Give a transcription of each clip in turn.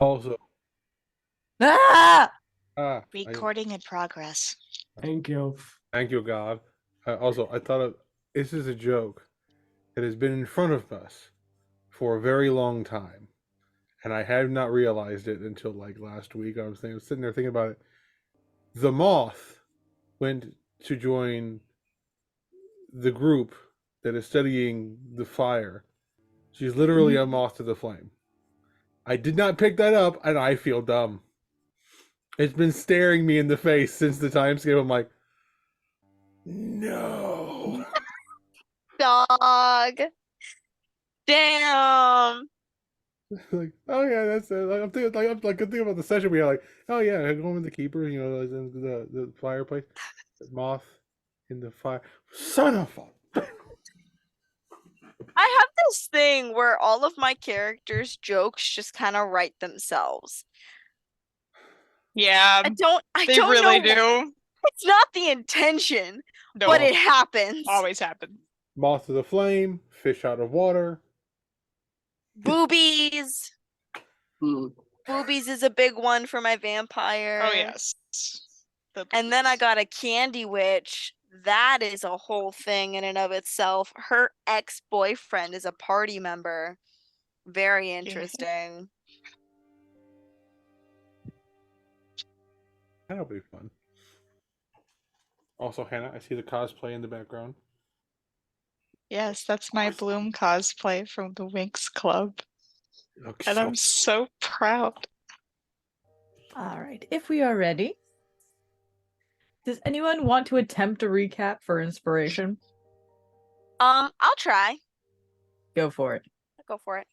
Also, Ah! I Recording in progress. Thank you. thank you, God. I thought this is a joke that has been in front of us for a very long time, and I have not realized it until like last week. Sitting there thinking about it. The moth went to join the group that is studying the fire. She's literally a moth to the flame. I did not pick that up, and I feel dumb. It's been staring me in the face since the time skip. I'm like, no. Dog. Damn. Like, oh yeah, that's it. Like, I'm thinking about the session we had. Like, oh yeah, going with the keeper. The fireplace, the moth in the fire. Son of a. I have this thing where all of my characters' jokes just kind of write themselves. Yeah, I they don't really know. do. It's not the intention, but No, it happens. always happen. Moth to the flame, fish out of water. Boobies. Boobies is a big one for my vampire. Oh yes. And then I got a candy witch. That is a whole thing in and of itself. Her ex-boyfriend is a party member. Very interesting. That'll be fun. Also, Hannah, I see the cosplay in the background. Yes, that's my Bloom cosplay from the Winx Club. Looks And so I'm so proud. All right, if we are ready, does anyone want to attempt a recap for inspiration? I'll try. Go for it. Go for it.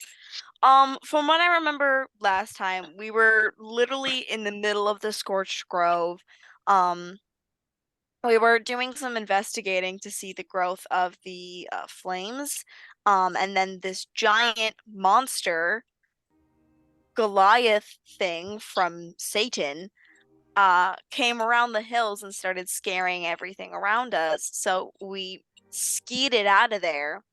From what I remember last time, we were literally in the middle of the Scorched Grove. Um, we were doing some investigating to see the growth of the flames. And then this giant monster, Goliath thing from Satan, came around the hills and started scaring everything around us. So we skeeted out of there.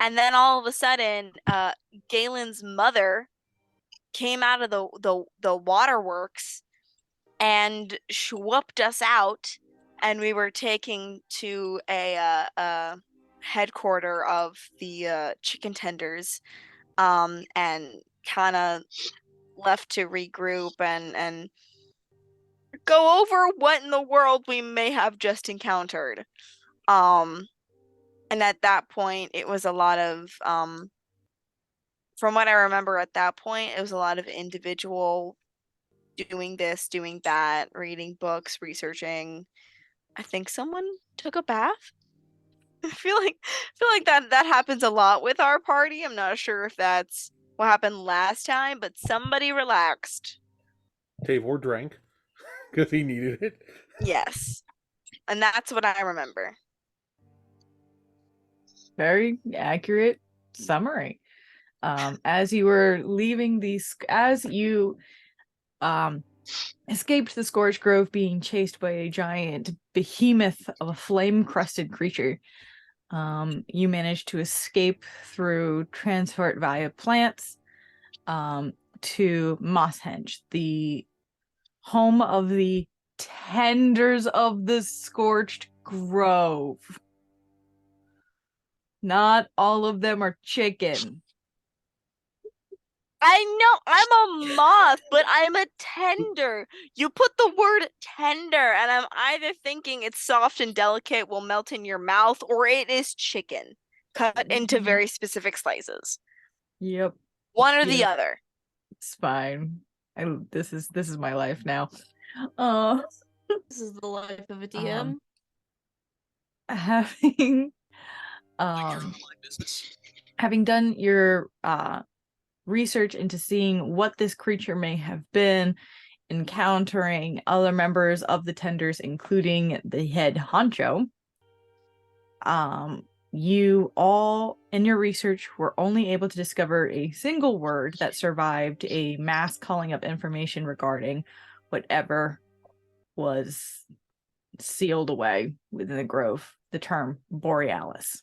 And then all of a sudden, Galen's mother came out of the waterworks and swooped us out, and we were taken to a headquarter of the chicken tenders, and kind of left to regroup and go over what in the world we may have just encountered. And at that point, it was a lot of from what I remember at that point, it was a lot of individual doing this, doing that, reading books, researching. I think someone took a bath. I feel like that happens a lot with our party. I'm not sure if that's what happened last time, but somebody relaxed. Tavor drank because he needed it. Yes. And that's what I remember. Very accurate summary. As you were leaving as you escaped the Scorched Grove, being chased by a giant behemoth of a flame-crusted creature, you managed to escape through transport via plants to Mosshenge, the home of the tenders of the Scorched Grove. Not all of them are chicken. I know I'm a moth, but I'm a tender. You put the word tender, and I'm either thinking it's soft and delicate, will melt in your mouth, or it is chicken cut into very specific slices. Yep. One or the other. It's fine. This is my life now. This is the life of a DM. Having having done your research into seeing what this creature may have been, encountering other members of the tenders, including the head honcho, you all in your research were only able to discover a single word that survived a mass calling up information regarding whatever was sealed away within the grove, the term borealis.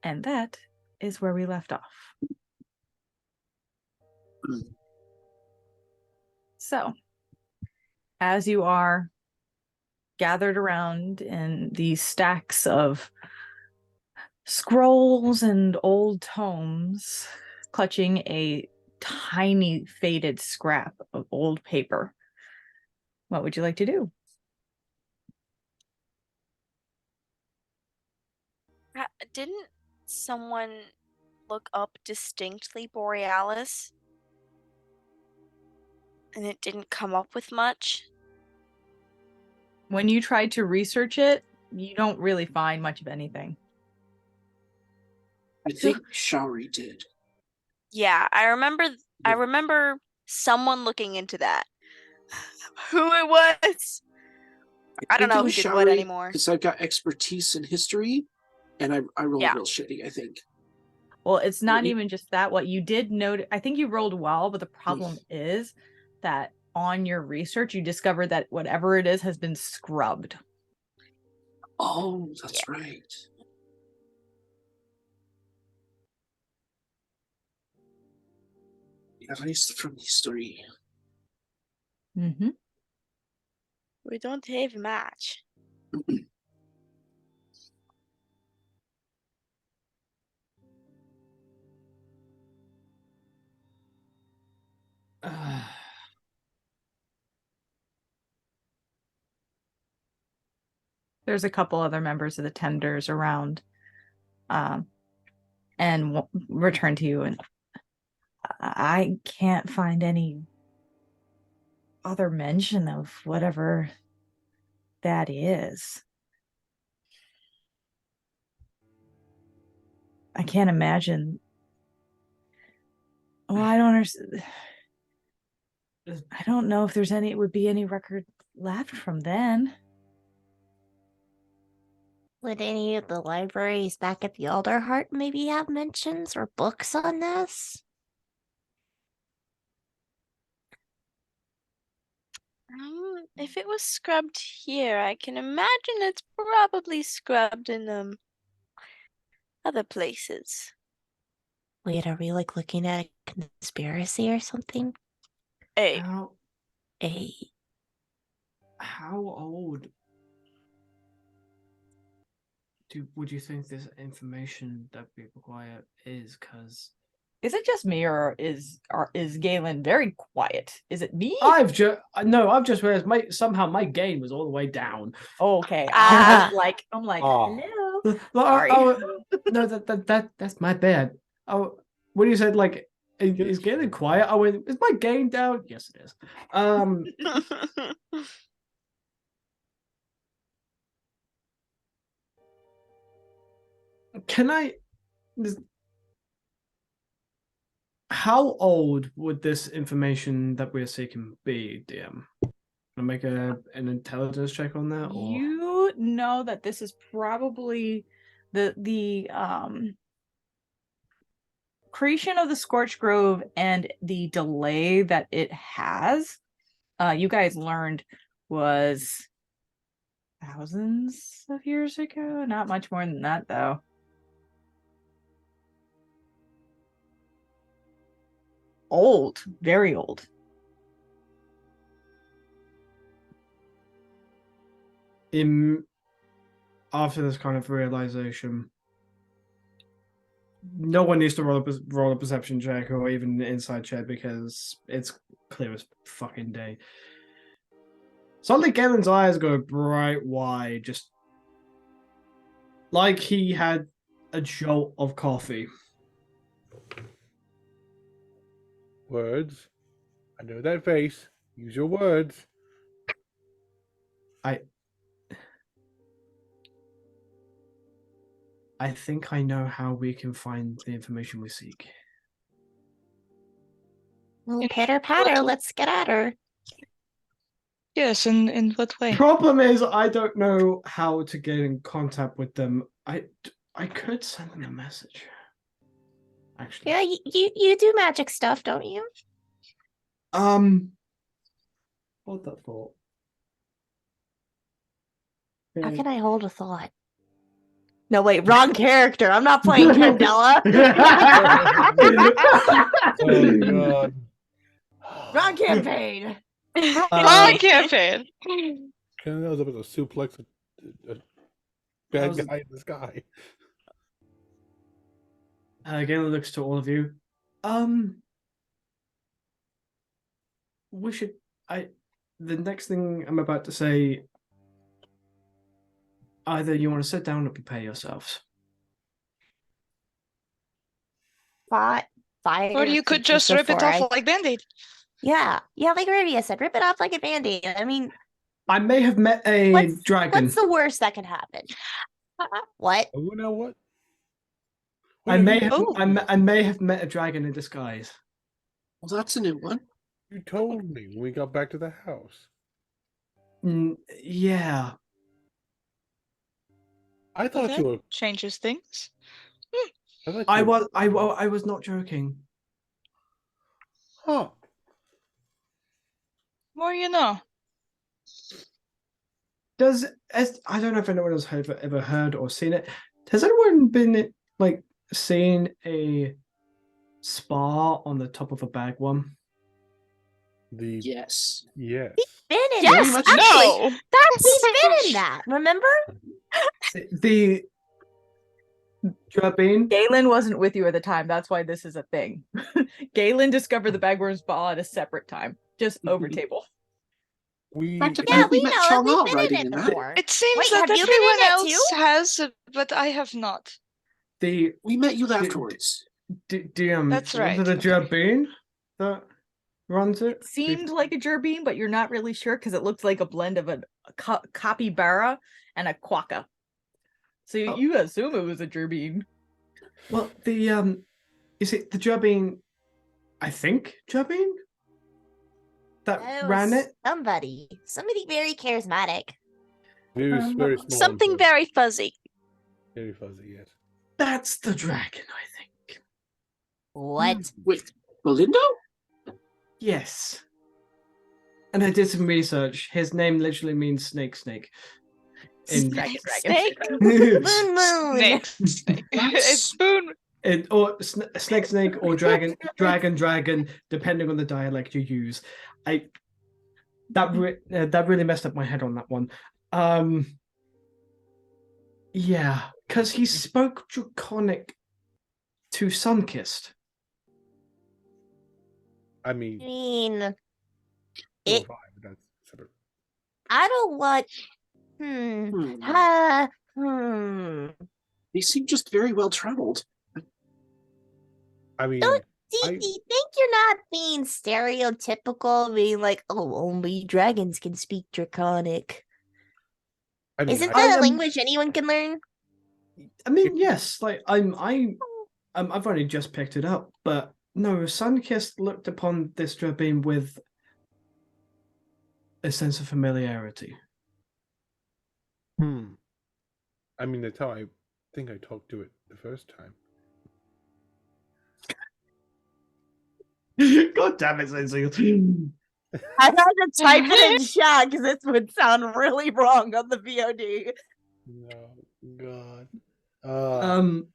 And that is where we left off. So, as you are gathered around in these stacks of scrolls and old tomes, clutching a tiny faded scrap of old paper, what would you like to do? Didn't someone look up distinctly Borealis? And it didn't come up with much? When you try to research it, you don't really find much of anything. I think Shari did. Yeah, I remember someone looking into that. Who it was? I don't know who did what anymore. Because I've got expertise in history, and I rolled real shitty, I think. Well, it's not even just that. What you did note, I think you rolled well, but the problem is that on your research, you discovered that whatever it is has been scrubbed. Oh, that's right. Yeah, I used from history. Mm-hmm. We don't have much. There's a couple other members of the tenders around, and return to you, and I can't find any other mention of whatever that is. I can't imagine. Well, I don't understand. I don't know if there's would be any record left from then. Would any of the libraries back at the Alderheart maybe have mentions or books on this? If it was scrubbed here, I can imagine it's probably scrubbed in other places. Wait, are we like looking at a conspiracy or something? Hey. How old would you think this information that we require is? Because is it just me, or is Galen very quiet? Is it me? I've just realized somehow my gain was all the way down. Oh, okay. I'm like, hello. Sorry. No, that's my bad. Oh, when you said like, is Galen quiet? I went, is my gain down? Yes, it is. Can I? How old would this information that we're seeking be, DM? Can I make an intelligence check on that? Or? You know that this is probably the creation of the Scorched Grove and the delay that it has. You guys learned was thousands of years ago. Not much more than that, though. Old, very old. After this kind of realization, no one needs to roll a perception check or even an insight check because it's clear as fucking day. Suddenly, Galen's eyes go bright wide, just like he had a jolt of coffee. Words. I know that face. Use your words. I think I know how we can find the information we seek. Well, pitter patter, let's get at her. Yes, in what way? Problem is, I don't know how to get in contact with them. I could send them a message. Actually, Yeah, you do magic stuff, don't you? Hold that thought. How can I hold a thought? No, wait, wrong character. I'm not playing Candela. Oh god. Wrong campaign. Wrong campaign. Kind of was a suplex a bad guy in the sky. Galen looks to all of you. We should. The next thing I'm about to say. Either you want to sit down or prepare yourselves. Fire. Or you could just rip it off like Band-Aid. Yeah, like Rivia said, rip it off like a Band-Aid. I mean, I may have met a dragon. what's the worst that could happen? What? Oh, you know what? I may have met a dragon in disguise. Well, that's a new one. You told me when we got back to the house. Yeah. I thought you were. Changes things. I was not joking. Huh. More you know. I don't know if anyone has ever heard or seen it. Has anyone been like seen a spa on the top of a bagworm? Yes. Yes. Been in Yes, that. no. He's been in that. Remember? The Drabine? Galen wasn't with you at the time. That's why this is a thing. Galen discovered the bagworm's ball at a separate time, just over table. We Fact, Yeah, we we met know it. Chong-Ah We've been riding in in it that. before. It seems Wait, that have you been in everyone it else too? has, but I have not. The We met you afterwards. That's right. Was it a Drabine that runs it? It seemed like a gerbine, but you're not really sure because it looked like a blend of a capybara and a quokka. So you assume it was a gerbine. Well, is it the Drabine? I think Drabine that ran it. Somebody very charismatic. very, very small. Something very fuzzy. very fuzzy. Yes. That's the dragon, I think. What? Wait, Belindo? Yes. And I did some research. His name literally means snake. In Dragon. Snake? Moon moon. Snake. It's spoon. or snake or dragon, depending on the dialect you use. That really messed up my head on that one. Yeah, because he spoke Draconic to Sunkissed. I mean, It. fine, but that's separate. I don't want. They seem just very well traveled. I mean, Do you think you're not being stereotypical, being like, oh, only dragons can speak Draconic? Isn't that a language anyone can learn? I mean, yes. Like I've only just picked it up, but no, Sunkissed looked upon this Drabine with a sense of familiarity. I mean, that's how I think I talked to it the first time. God damn it, Sensi. I had to type it in chat because this would sound really wrong on the VOD. No, God.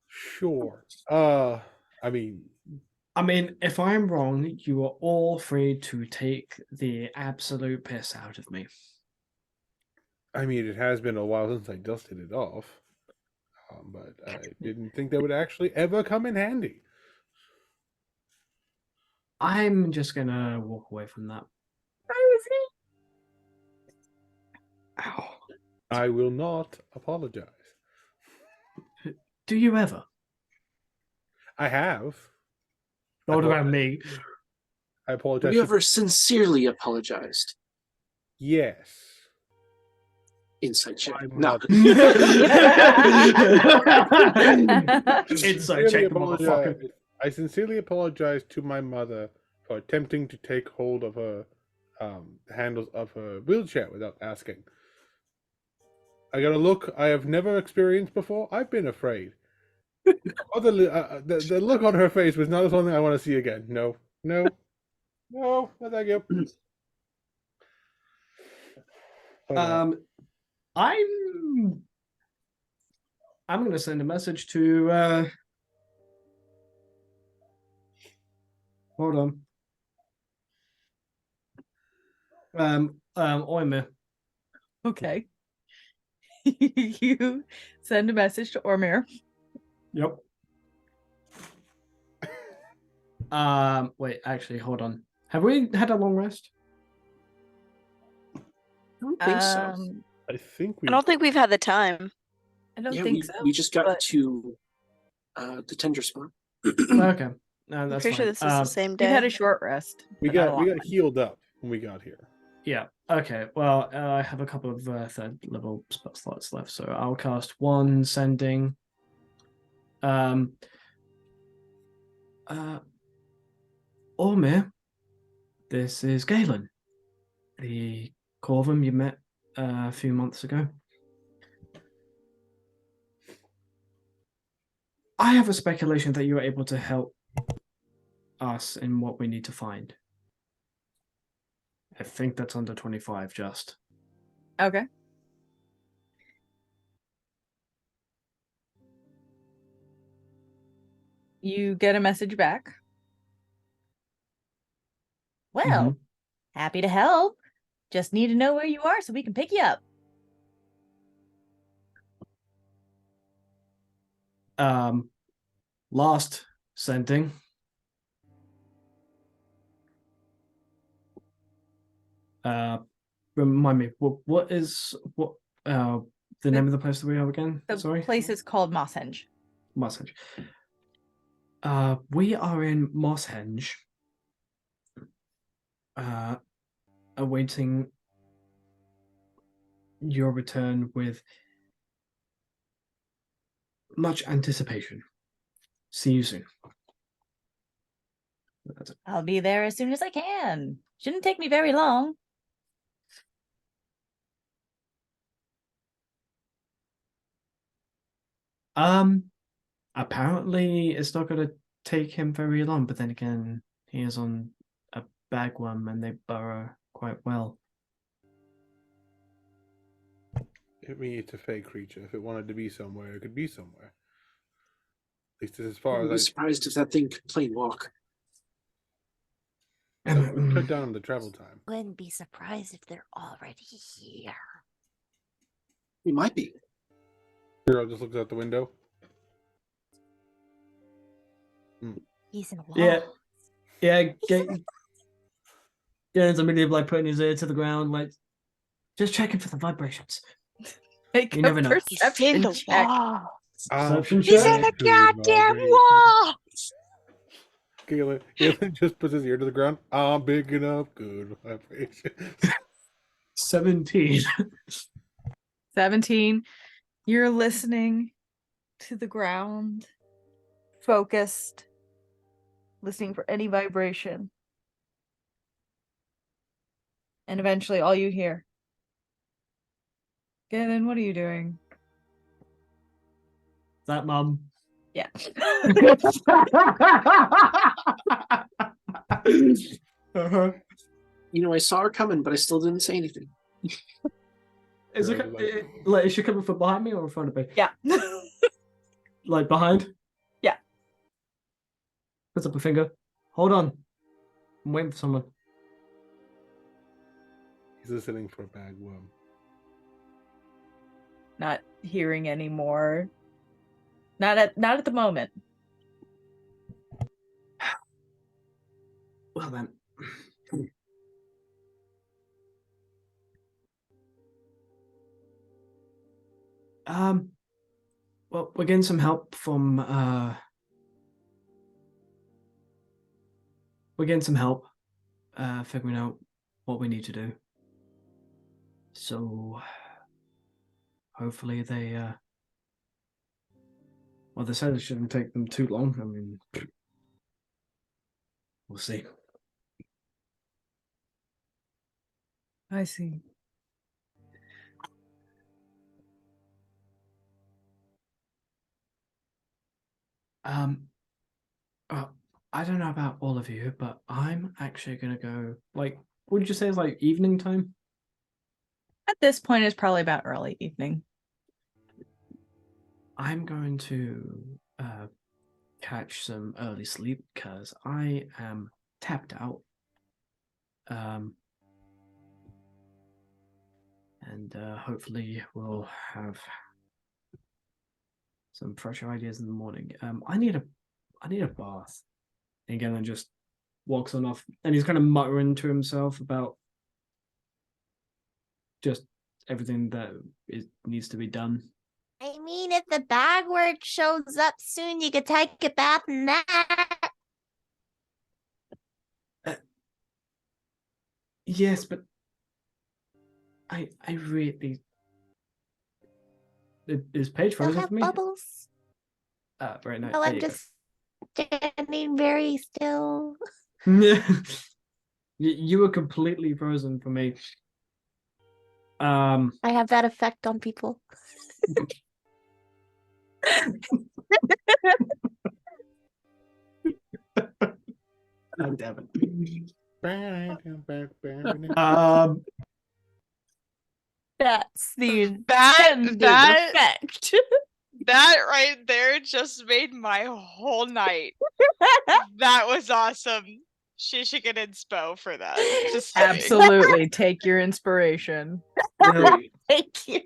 Sure. I mean, if I'm wrong, you are all free to take the absolute piss out of me. I mean, it has been a while since I dusted it off, but I didn't think that would actually ever come in handy. I'm just gonna walk away from that. Ow. I will not apologize. Do you ever? I have. Not about me. I apologize. Have you ever sincerely apologized? Yes. Inside check. I'm No. not- Inside check, motherfucker. I sincerely apologize to my mother for attempting to take hold of her handles of her wheelchair without asking. I got a look I have never experienced before. I've been afraid. The look on her face was not something I want to see again. No, no thank you. But, I'm going to send a message to Hold on. Oime. Okay. You send a message to Ormir. Yep. Wait, actually, hold on. Have we had a long rest? I don't think so. I think I don't think we've had the time. I don't Yeah, think so. we just got but- to the tender spot. Okay. No, I'm that's pretty sure fine. this is the same We've day. had a short rest. we but not a got long one. healed up when we got here. Yeah. Okay. Well, I have a couple of third level spell slots left, so I'll cast one sending. Ormir, this is Galen, the Corvum you met a few months ago. I have a speculation that you are able to help us in what we need to find. I think that's under 25 just. Okay. You get a message back. Well, happy to help. Just need to know where you are so we can pick you up. Last sending. Remind me, what is the name of the place that we are again? The Sorry? place is called Mosshenge. Mosshenge. We are in Mosshenge. Awaiting your return with much anticipation. See you soon. I'll be there as soon as I can. Shouldn't take me very long. Apparently it's not gonna take him very long, but then again, he is on a bagworm and they burrow quite well. I mean, it's a fake creature. If it wanted to be somewhere, it could be somewhere. At least as far I'd be as surprised if that thing could plain walk. that would cut down on the travel time. Wouldn't be surprised if they're already here. We might be. Hero just looks out the window. He's in a wall. Yeah. Galen's immediately like putting his ear to the ground, like just checking for the vibrations. Make You a never know. He's in perception the check. wall. Perception He's check. in the goddamn wall. Galen just puts his ear to the ground. I'm picking up good vibrations. 17. 17. You're listening to the ground, focused, listening for any vibration. And eventually all you hear. Gavin, what are you doing? That mum. Yeah. Uh-huh. You know, I saw her coming, but I still didn't say anything. Is is she coming from behind me or in front of me? Yeah. Like behind? Yeah. Puts up a finger. Hold on. I'm waiting for someone. He's listening for a bagworm. Not hearing anymore. Not at the moment. Well then. Well, we're getting some help from figuring out what we need to do. So hopefully they well, they said it shouldn't take them too long. I mean, we'll see. I see. I don't know about all of you, but I'm actually gonna go. Like, what did you say? It's like evening time. At this point, it's probably about early evening. I'm going to catch some early sleep because I am tapped out. And hopefully we'll have some fresh ideas in the morning. I need a bath. And again, and just walks on off, and he's kind of muttering to himself about just everything that needs to be done. I mean, if the bag work shows up soon, you could take a bath in that. Yes, but I really is Paige They'll frozen have for me? bubbles. Right now. Oh, there I'm you just standing very still. go. You were completely frozen for me. I have that effect on people. Oh, damn it. That's the That intended that effect. that right there just made my whole night. That was awesome. She should get inspo for that. Just saying. Absolutely. Take your inspiration. Right. Thank you.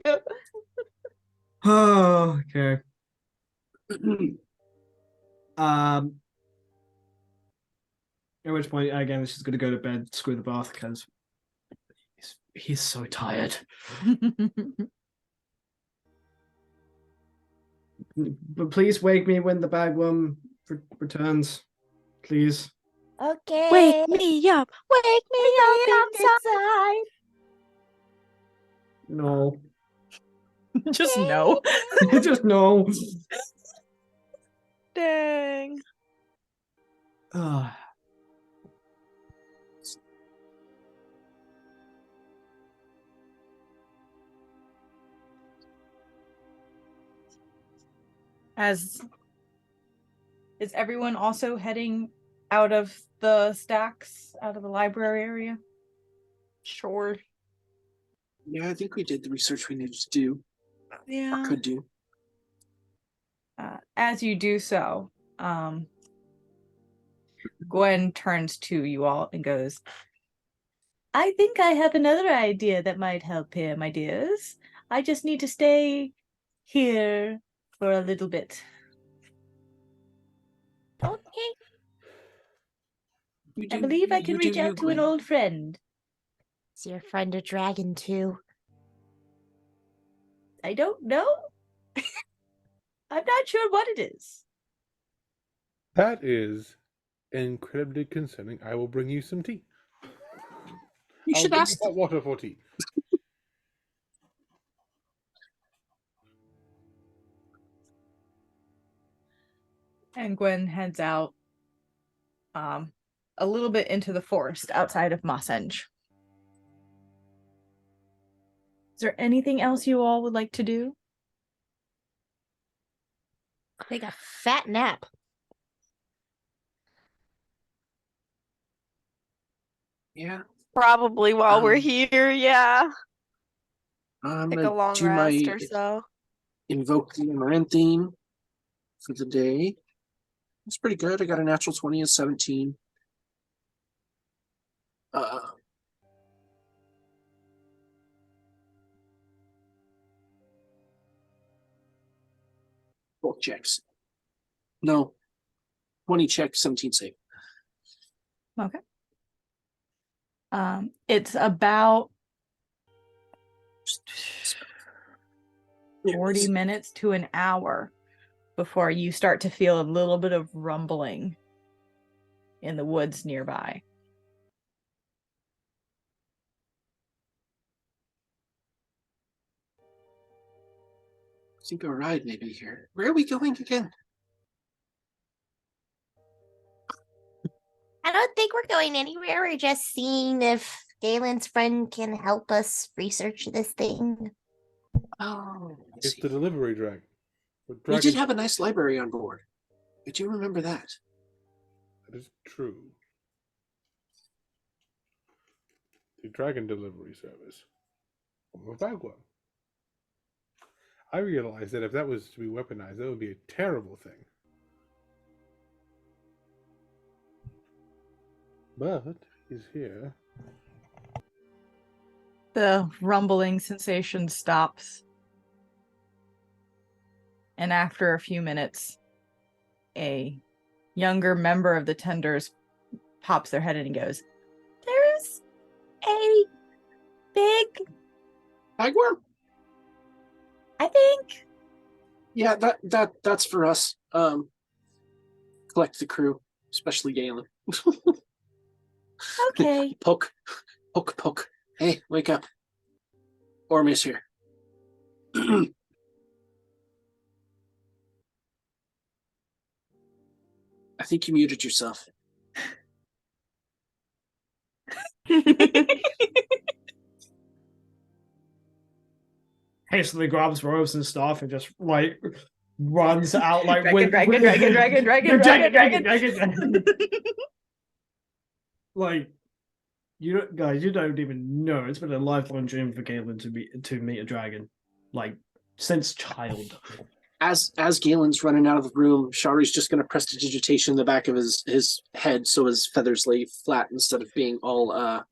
Oh, okay. At which point, again, she's going to go to bed, screw the bath, because he's so tired. But please wake me when the bagworm returns, please. Okay. Wake me up. Wake me up inside. inside. No. Just no. Just no. Dang. Ah. As is everyone also heading out of the stacks, out of the library area? Sure. Yeah, I think we did the research we needed to do, or Yeah. could do. As you do so, Gwen turns to you all and goes, I think I have another idea that might help here, my dears. I just need to stay here for a little bit. Okay. I believe I can reach out to an old friend. Is your friend a dragon too? I don't know. I'm not sure what it is. That is incredibly concerning. I will bring you some tea. You I'll should bring ask you hot water for tea. And Gwen heads out a little bit into the forest outside of Mossenge. Is there anything else you all would like to do? Take a fat nap. Yeah. Probably while we're Um, here, yeah. I'm Take a gonna long do rest my or so. invoke the Amaranth theme for the day. It's pretty good. I got a natural 20 and 17. Both checks. No. 20 check, 17 save. Okay. It's about 40 minutes to an hour before you start to feel a little bit of rumbling in the woods nearby. I think a ride may be here. Where are we going again? I don't think we're going anywhere. We're just seeing if Galen's friend can help us research this thing. Oh, I It's see. the delivery dragon. We did have a nice library on board. I do remember that. That is true. The dragon delivery service. From a bagworm. I realized that if that was to be weaponized, that would be a terrible thing. But he's here. The rumbling sensation stops. And after a few minutes, a younger member of the tenders pops their head in and goes, "There's a big, Bagworm? I think." Yeah, that's for us. Collect the crew, especially Galen. Okay. Poke. Hey, wake up. Ormi's here. I think you muted yourself. Hastily grabs ropes and stuff and just like runs out like Dragon. Like you don't, guys, you don't even know. It's been a lifelong dream for Galen to meet a dragon, like since child. As Galen's running out of the room, Shari's just going to prestidigitation in the back of his head so his feathers lay flat instead of being all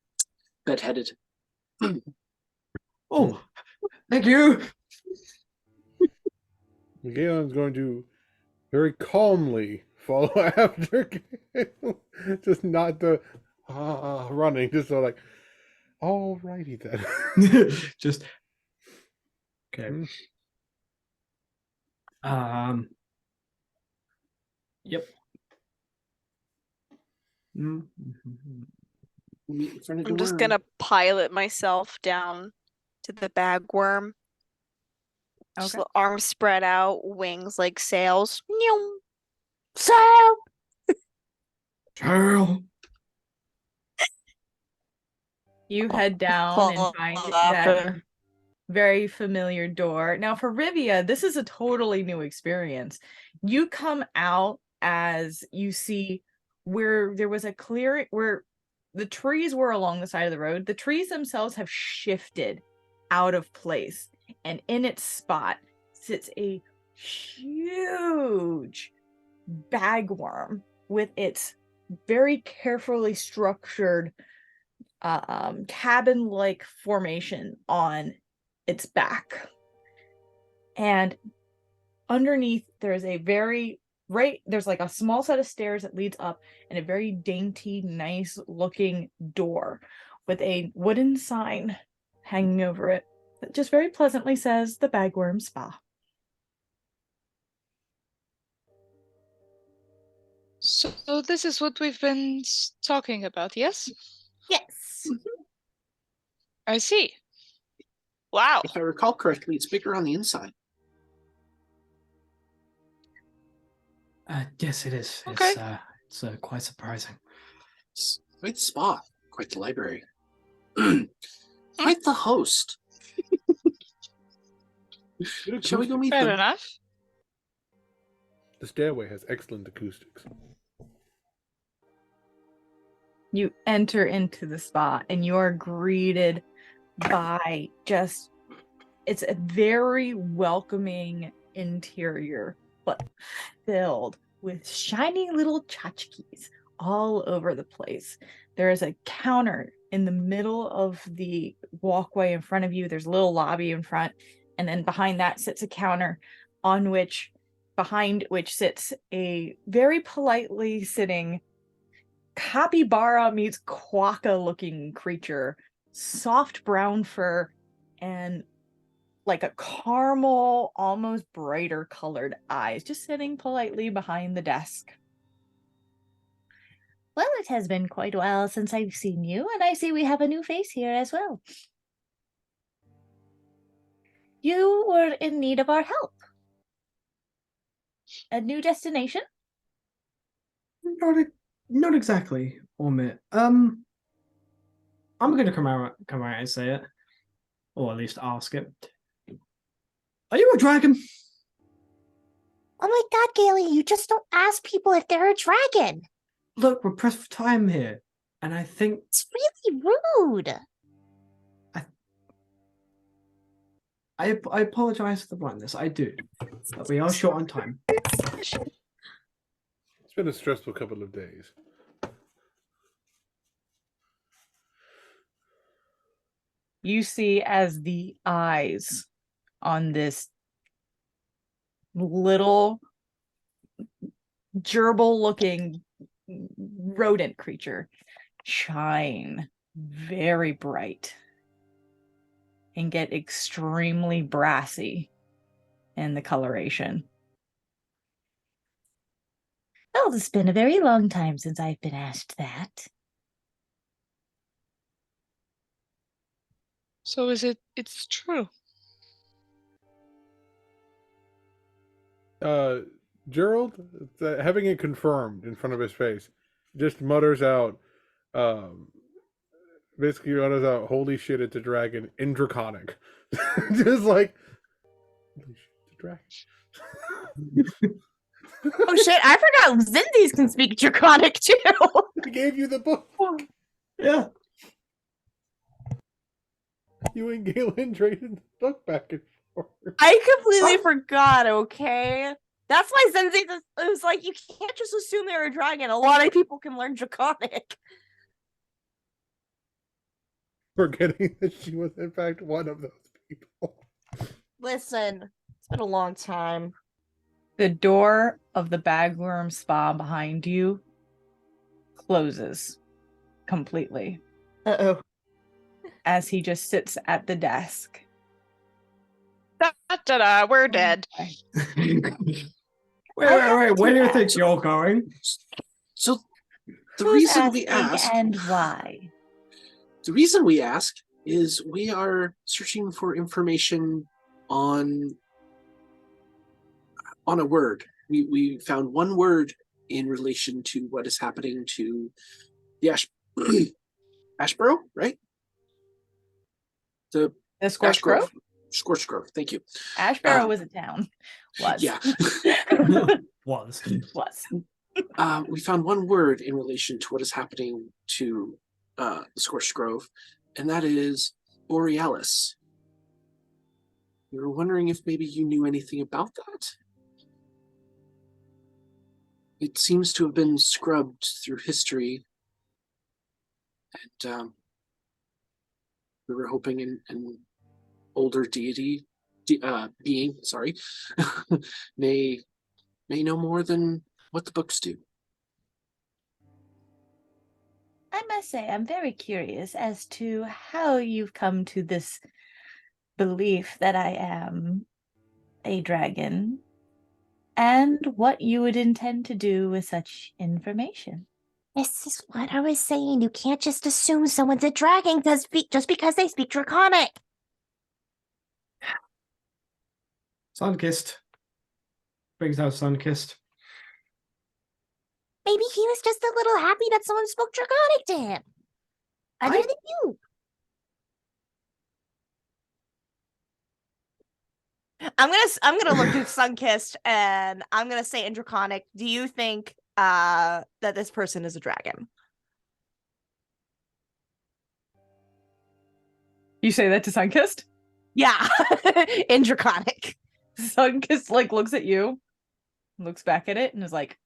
bedheaded. Oh, thank you. Galen's going to very calmly follow after Galen. Just not the running, just so like, alrighty then. Just okay. Yep. Meet in front of the I'm just worm. gonna pilot myself down to the bagworm. Just Okay. arms spread out, wings like sails. Meow. So, Cheryl. You head down and find that very familiar door. Now, for Rivia, this is a totally new experience. You come out as you see where there was a clearing, where the trees were along the side of the road. The trees themselves have shifted out of place, and in its spot sits a huge bagworm with its very carefully structured cabin-like formation on its back. And underneath there's there's like a small set of stairs that leads up and a very dainty, nice looking door with a wooden sign hanging over it that just very pleasantly says the Bagworm Spa. So this is what we've been talking about, yes? yes. I see. Wow. If I recall correctly, it's bigger on the inside. Yes, it is. Okay. It's quite surprising. It's quite the spa, quite the library, quite the host. Shall we go meet Fair them? enough. The stairway has excellent acoustics. You enter into the spa and you're greeted by it's a very welcoming interior, but filled with shiny little tchotchkes all over the place. There is a counter in the middle of the walkway in front of you. There's a little lobby in front, and then behind that sits a counter behind which sits a very politely sitting capybara meets quokka looking creature, soft brown fur and like a caramel, almost brighter colored eyes, just sitting politely behind the desk. Well, it has been quite a while since I've seen you, and I see we have a new face here as well. You were in need of our help. A new destination? Not exactly, Ormit. I'm gonna come out and say it, or at least ask it. Are you a dragon? Oh my god, Gaily, you just don't ask people if they're a dragon. Look, we're pressed for time here, and I think It's really rude. I apologize for the bluntness. I do, but we are short on time. It's been a stressful couple of days. you see as the eyes on this little gerbil looking rodent creature shine very bright and get extremely brassy in the coloration. Well, it's been a very long time since I've been asked that. So it's true. Gerald, having it confirmed in front of his face, just mutters out, basically mutters out, "Holy shit, it's a dragon!" in Draconic, just like, "Holy shit, it's a dragon." Oh shit, I forgot Zinzies can speak Draconic too. I gave you the book. Yeah. You and Galen traded the book back and forth. I completely forgot, okay? That's why Zinzies was like, you can't just assume they're a dragon. A lot of people can learn Draconic. Forgetting that she was in fact one of those people. Listen, it's been a long time. The door of the bagworm spa behind you closes completely Uh-oh. as he just sits at the desk. Da-da-da, we're dead. Wait. Where do you think you're going? So the Who's reason we asking ask, and why? the reason we ask is we are searching for information on a word. We found one word in relation to what is happening to the Ashborough, right? The The Scorched Grove? Scorched Grove, thank you. Ashbarrow was a town. Was. Yeah. Was. We found one word in relation to what is happening to the Scorched Grove, and that is Borealis. We were wondering if maybe you knew anything about that. It seems to have been scrubbed through history, and we were hoping an older deity, being, sorry, may know more than what the books do. I must say, I'm very curious as to how you've come to this belief that I am a dragon and what you would intend to do with such information. This is what I was saying. You can't just assume someone's a dragon just because they speak Draconic. Sunkissed. Brings out Sunkissed. Maybe he was just a little happy that someone spoke Draconic to him. Other than you. I'm gonna look at Sunkissed and I'm gonna say in Draconic, do you think that this person is a dragon? You say that to Sunkissed? Yeah. In Draconic. Sunkissed like looks at you, looks back at it, and is like,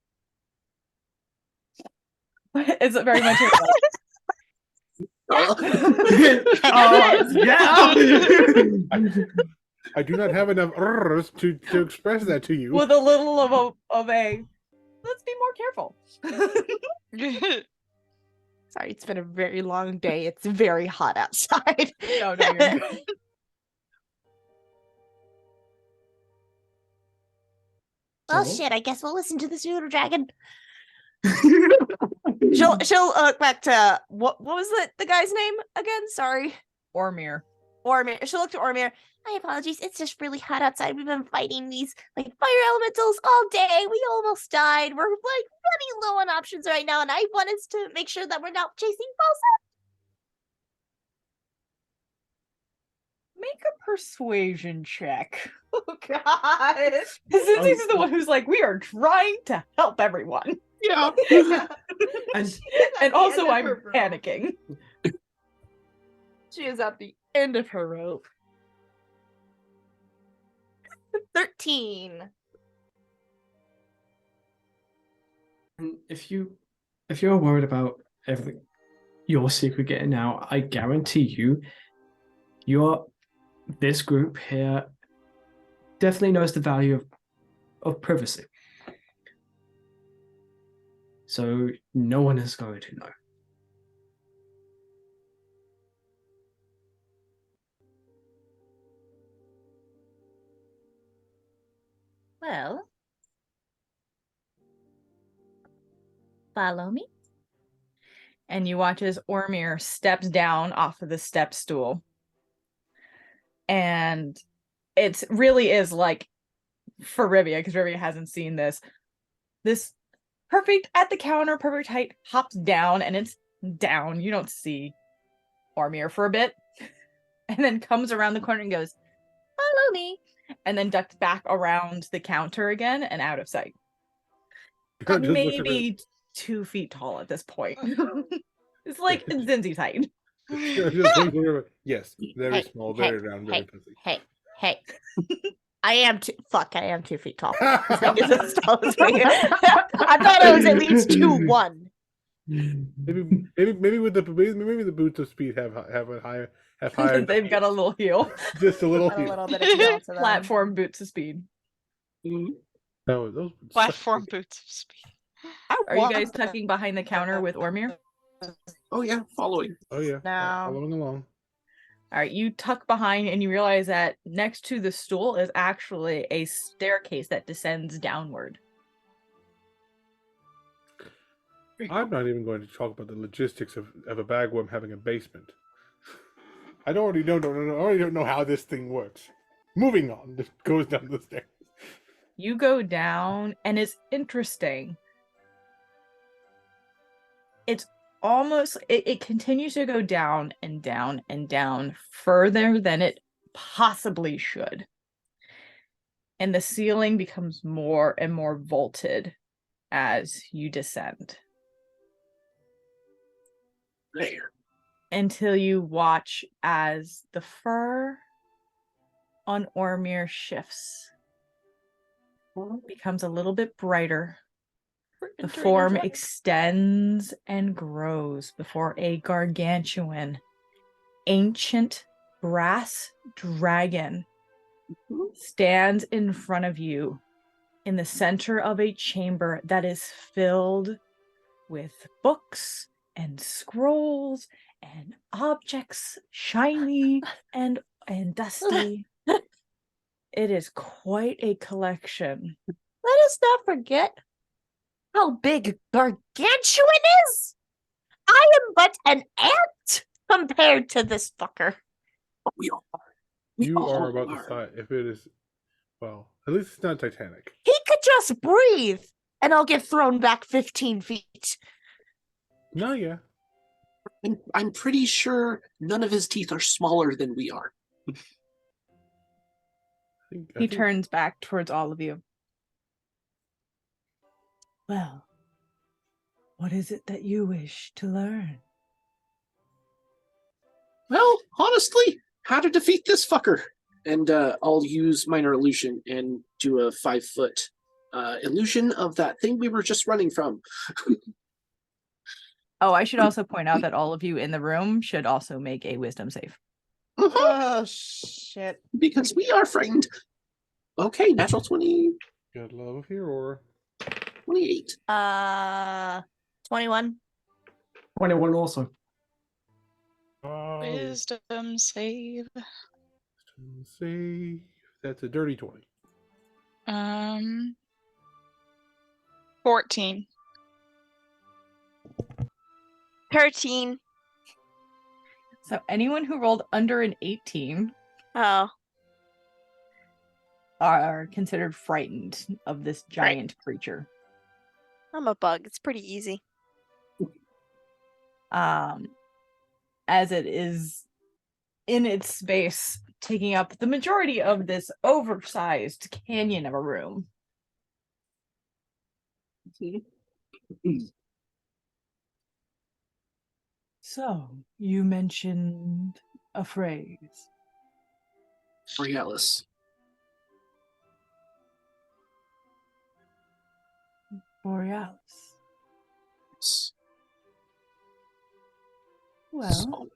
is it very much I do not have enough to express that to you. with a little of a let's be more careful. Sorry, it's been a very long day. It's very hot outside. No, you're good. Well, So? shit, I guess we'll listen to the pseudo dragon. She'll look back to what was the guy's name again? Sorry. Ormir. Ormir. She'll look to Ormir. My apologies. It's just really hot outside. We've been fighting these like fire elementals all day. We almost died. We're like running low on options right now, and I want us to make sure that we're not chasing false. Make a persuasion check. Oh God. This is the one who's like, we are trying to help everyone. Yeah. And also I'm panicking. She is at the end of her rope. 13. And if you're worried about everything, your secret getting out, I guarantee you, This group here definitely knows the value of privacy. So no one is going to know. Well, follow me. And you watch as Ormir steps down off of the step stool. And it really is like for Rivia, because Rivia hasn't seen this. This perfect at the counter, perfect height, hops down and it's down. You don't see Ormir for a bit. And then comes around the corner and goes, follow me. And then ducks back around the counter again and out of sight. Just looks at her. Maybe 2 feet tall at this point. It's like Zinzi's height. Just looks at her. Yes, very Hey, small, hey, very round, very pussy. Hey. I am 2 feet tall. I This thing is as tall as me. I thought I was at least 2'1". Maybe the boots of speed have higher. They've got a little heel. Just a little. Got a heel. little bit of heel to them. Platform boots of speed. No, those boots suck. Platform boots of speed. Are you guys tucking behind the counter with Ormir? Oh yeah, following. Oh yeah, No. following along. All right, you tuck behind and you realize that next to the stool is actually a staircase that descends downward. I'm not even going to talk about the logistics of a bagworm having a basement. I already don't know how this thing works. Moving on, just goes down the stairs. You go down and it's interesting. It's almost it continues to go down and down and down further than it possibly should. And the ceiling becomes more and more vaulted as you descend. There. Until you watch as the fur on Ormir shifts. Becomes a little bit brighter. The form extends and grows before a gargantuan, ancient brass dragon stands in front of you in the center of a chamber that is filled with books and scrolls and objects, shiny and dusty. It is quite a collection. Let us not forget how big gargantuan is. I am but an ant compared to this fucker. We are. You all are about the size. If it is, well, at least it's not Titanic. He could just breathe, and I'll get thrown back 15 feet. No, yeah. I'm pretty sure none of his teeth are smaller than we are. I He think turns back towards all of you. Well, what is it that you wish to learn? Well, honestly, how to defeat this fucker. And I'll use minor illusion and do a 5-foot illusion of that thing we were just running from. Oh, I should also point out that all of you in the room should also make a wisdom save. Oh, shit. Because we are frightened. Okay, natural 20, God love of hero. 28. 21. 21 also. Wisdom save. Save. That's a dirty 20. 14. 13. So anyone who rolled under an 18 Oh, are considered frightened of this giant creature. I'm a bug. It's pretty easy. As it is in its space, taking up the majority of this oversized canyon of a room. So, you mentioned a phrase. Borealis. Borealis. Yes. Well,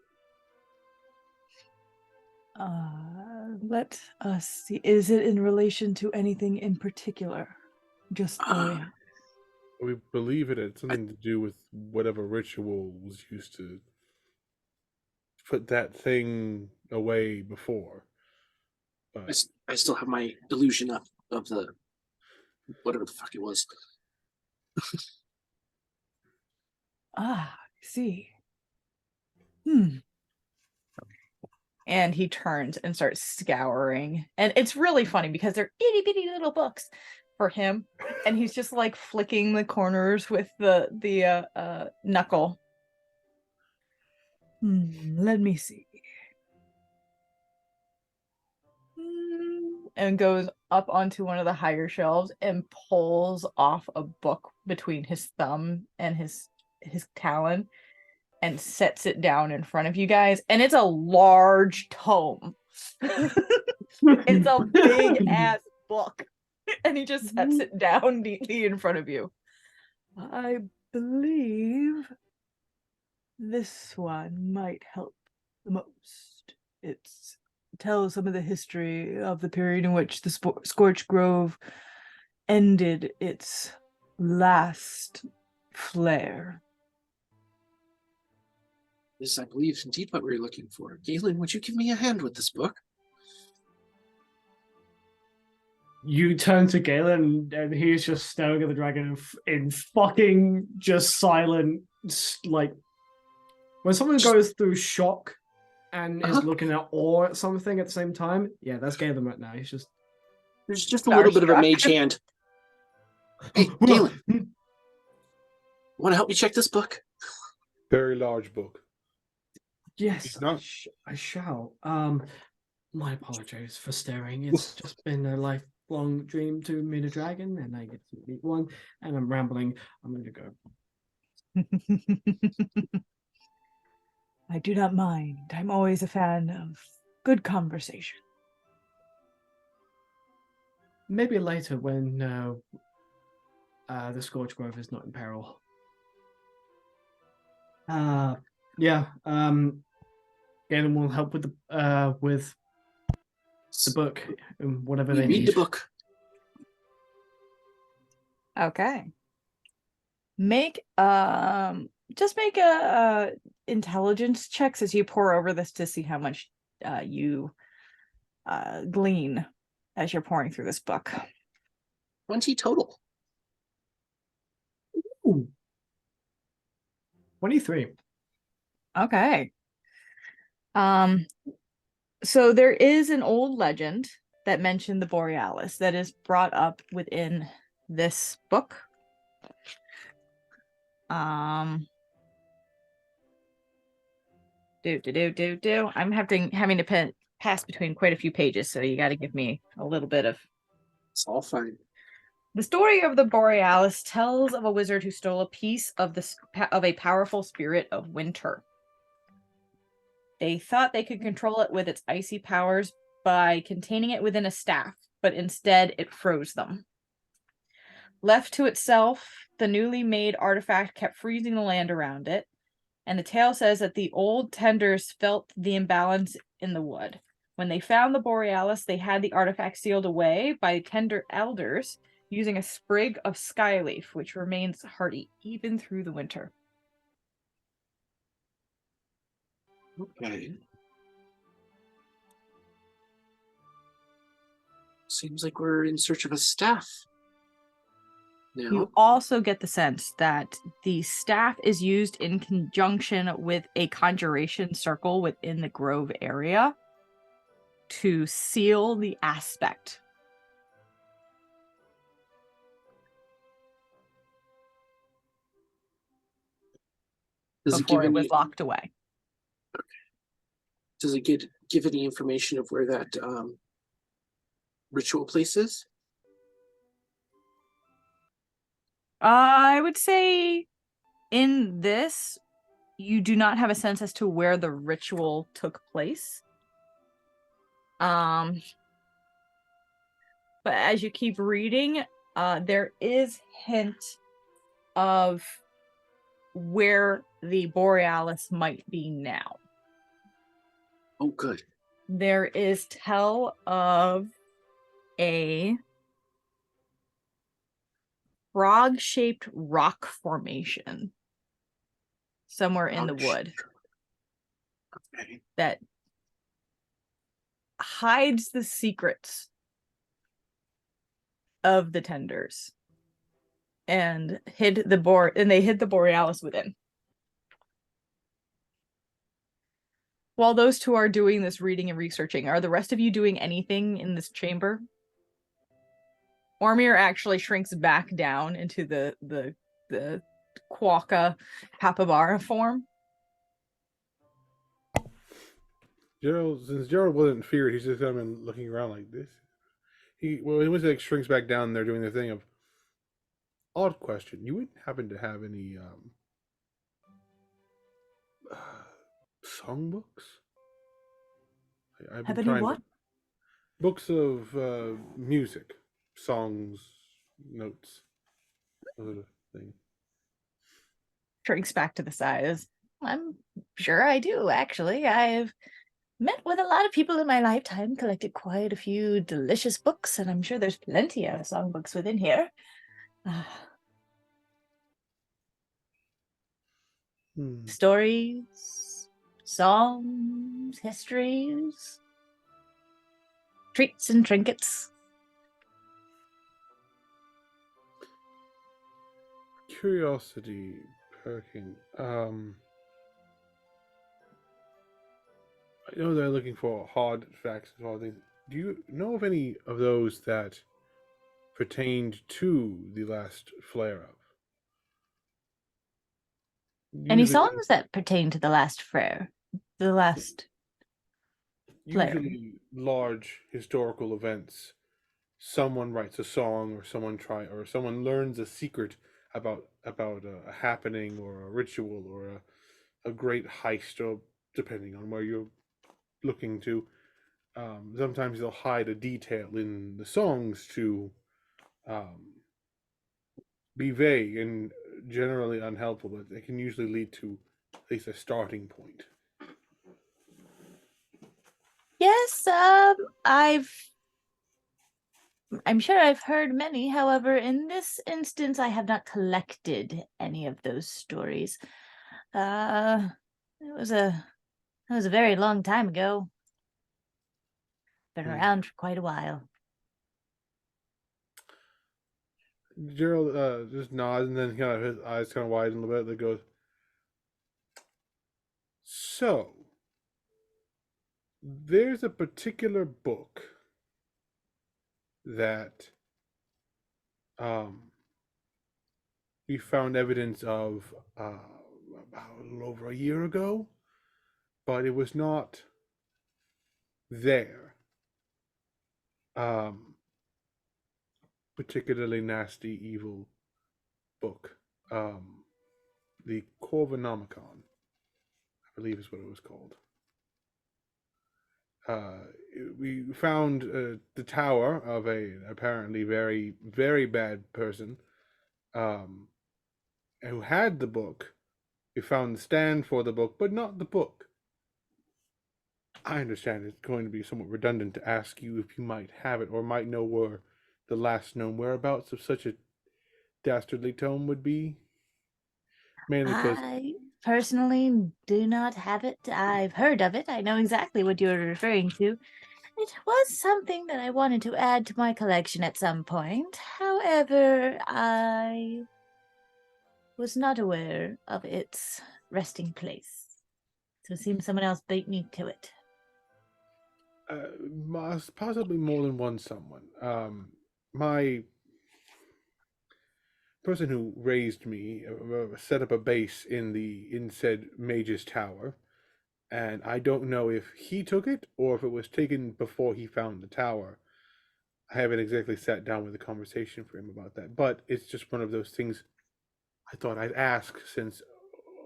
Let us see. Is it in relation to anything in particular? Just Borealis. We believe it had something to do with whatever ritual was used to put that thing away before. But I still have my illusion up of the whatever the fuck it was. I see. And he turns and starts scouring. And it's really funny because they're itty bitty little books for him. And he's just like flicking the corners with the knuckle. Let me see. And goes up onto one of the higher shelves and pulls off a book between his thumb and his talon and sets it down in front of you guys. And it's a large tome. It's a big ass book. And he just sets it down neatly in front of you. I believe this one might help the most. It tells some of the history of the period in which the Scorched Grove ended its last flare. This, I believe, is indeed what we were looking for. Galen, would you give me a hand with this book? You turn to Galen, and he's just staring at the dragon in fucking just silent, like when someone goes through shock and is looking at awe at something at the same time. Yeah, that's Galen right now. He's just There's just a little bit of a mage hand. Hey, Galen, want to help me check this book? very large book. yes, He's not- I shall. My apologies for staring. It's just been a lifelong dream to meet a dragon, and I get to meet one. And I'm rambling. I'm going to go. I do not mind. I'm always a fan of good conversation. Maybe later when the Scorch Grove is not in peril. Yeah. Galen will help with the book and whatever You they read need. the book. Okay. Make just make a intelligence checks as you pour over this to see how much you glean as you're pouring through this book. 20 total. Ooh. 23. Okay. So there is an old legend that mentioned the Borealis that is brought up within this book. I'm having to pass between quite a few pages, so you got to give me a little bit of. It's all fine. The story of the Borealis tells of a wizard who stole a piece of a powerful spirit of winter. They thought they could control it with its icy powers by containing it within a staff, but instead it froze them. Left to itself, the newly made artifact kept freezing the land around it, and the tale says that the old tenders felt the imbalance in the wood. When they found the Borealis, they had the artifact sealed away by tender elders using a sprig of skyleaf, which remains hardy even through the winter. Okay. Seems like we're in search of a staff. Now, You also get the sense that the staff is used in conjunction with a conjuration circle within the grove area to seal the aspect. does it give Before it was any? locked away. Does it give any information of where that ritual place is? I would say in this, you do not have a sense as to where the ritual took place. But as you keep reading, there is hint of where the Borealis might be now. Oh, good. there is tell of a frog-shaped rock formation somewhere in the wood Okay. that hides the secrets of the tenders and they hid the borealis within. While those two are doing this reading and researching, are the rest of you doing anything in this chamber? Ormir actually shrinks back down into the quokka capybara form. Since Gerald wasn't feared, he's just kind of been looking around like this. He was like shrinks back down there doing the thing of odd question. You wouldn't happen to have any songbooks? I've Have been any trying what? to books of music, songs, notes, sort of thing. Shrinks back to the size. I'm sure I do, actually. I've met with a lot of people in my lifetime, collected quite a few delicious books, and I'm sure there's plenty of songbooks within here. Stories, songs, histories, treats and trinkets. Curiosity perking. I know they're looking for hard facts and all things. Do you know of any of those that pertained to the last flare-up? Any Usually- songs that pertain to the last flare? The last flare. Usually large historical events. Someone writes a song, or someone learns a secret about a happening or a ritual or a great heist, or depending on where you're looking to. Sometimes they'll hide a detail in the songs to be vague and generally unhelpful, but they can usually lead to at least a starting point. Yes, I'm sure I've heard many. However, in this instance, I have not collected any of those stories. It was a very long time ago. Been around for quite a while. Gerald just nods, and then kind of his eyes kind of widen a little bit. That goes, so there's a particular book that we found evidence of about a little over a year ago, but it was not there. Particularly nasty, evil book. The Corvonomicon, I believe is what it was called. We found the tower of a apparently very, very bad person who had the book. We found the stand for the book, but not the book. I understand it's going to be somewhat redundant to ask you if you might have it or might know where the last known whereabouts of such a dastardly tome would be. Mainly because I personally do not have it. I've heard of it. I know exactly what you're referring to. It was something that I wanted to add to my collection at some point. However, I was not aware of its resting place. So it seems someone else beat me to it. possibly more than one someone. My person who raised me set up a base in said mage's tower, and I don't know if he took it or if it was taken before he found the tower. I haven't exactly sat down with a conversation for him about that, but it's just one of those things I thought I'd ask, since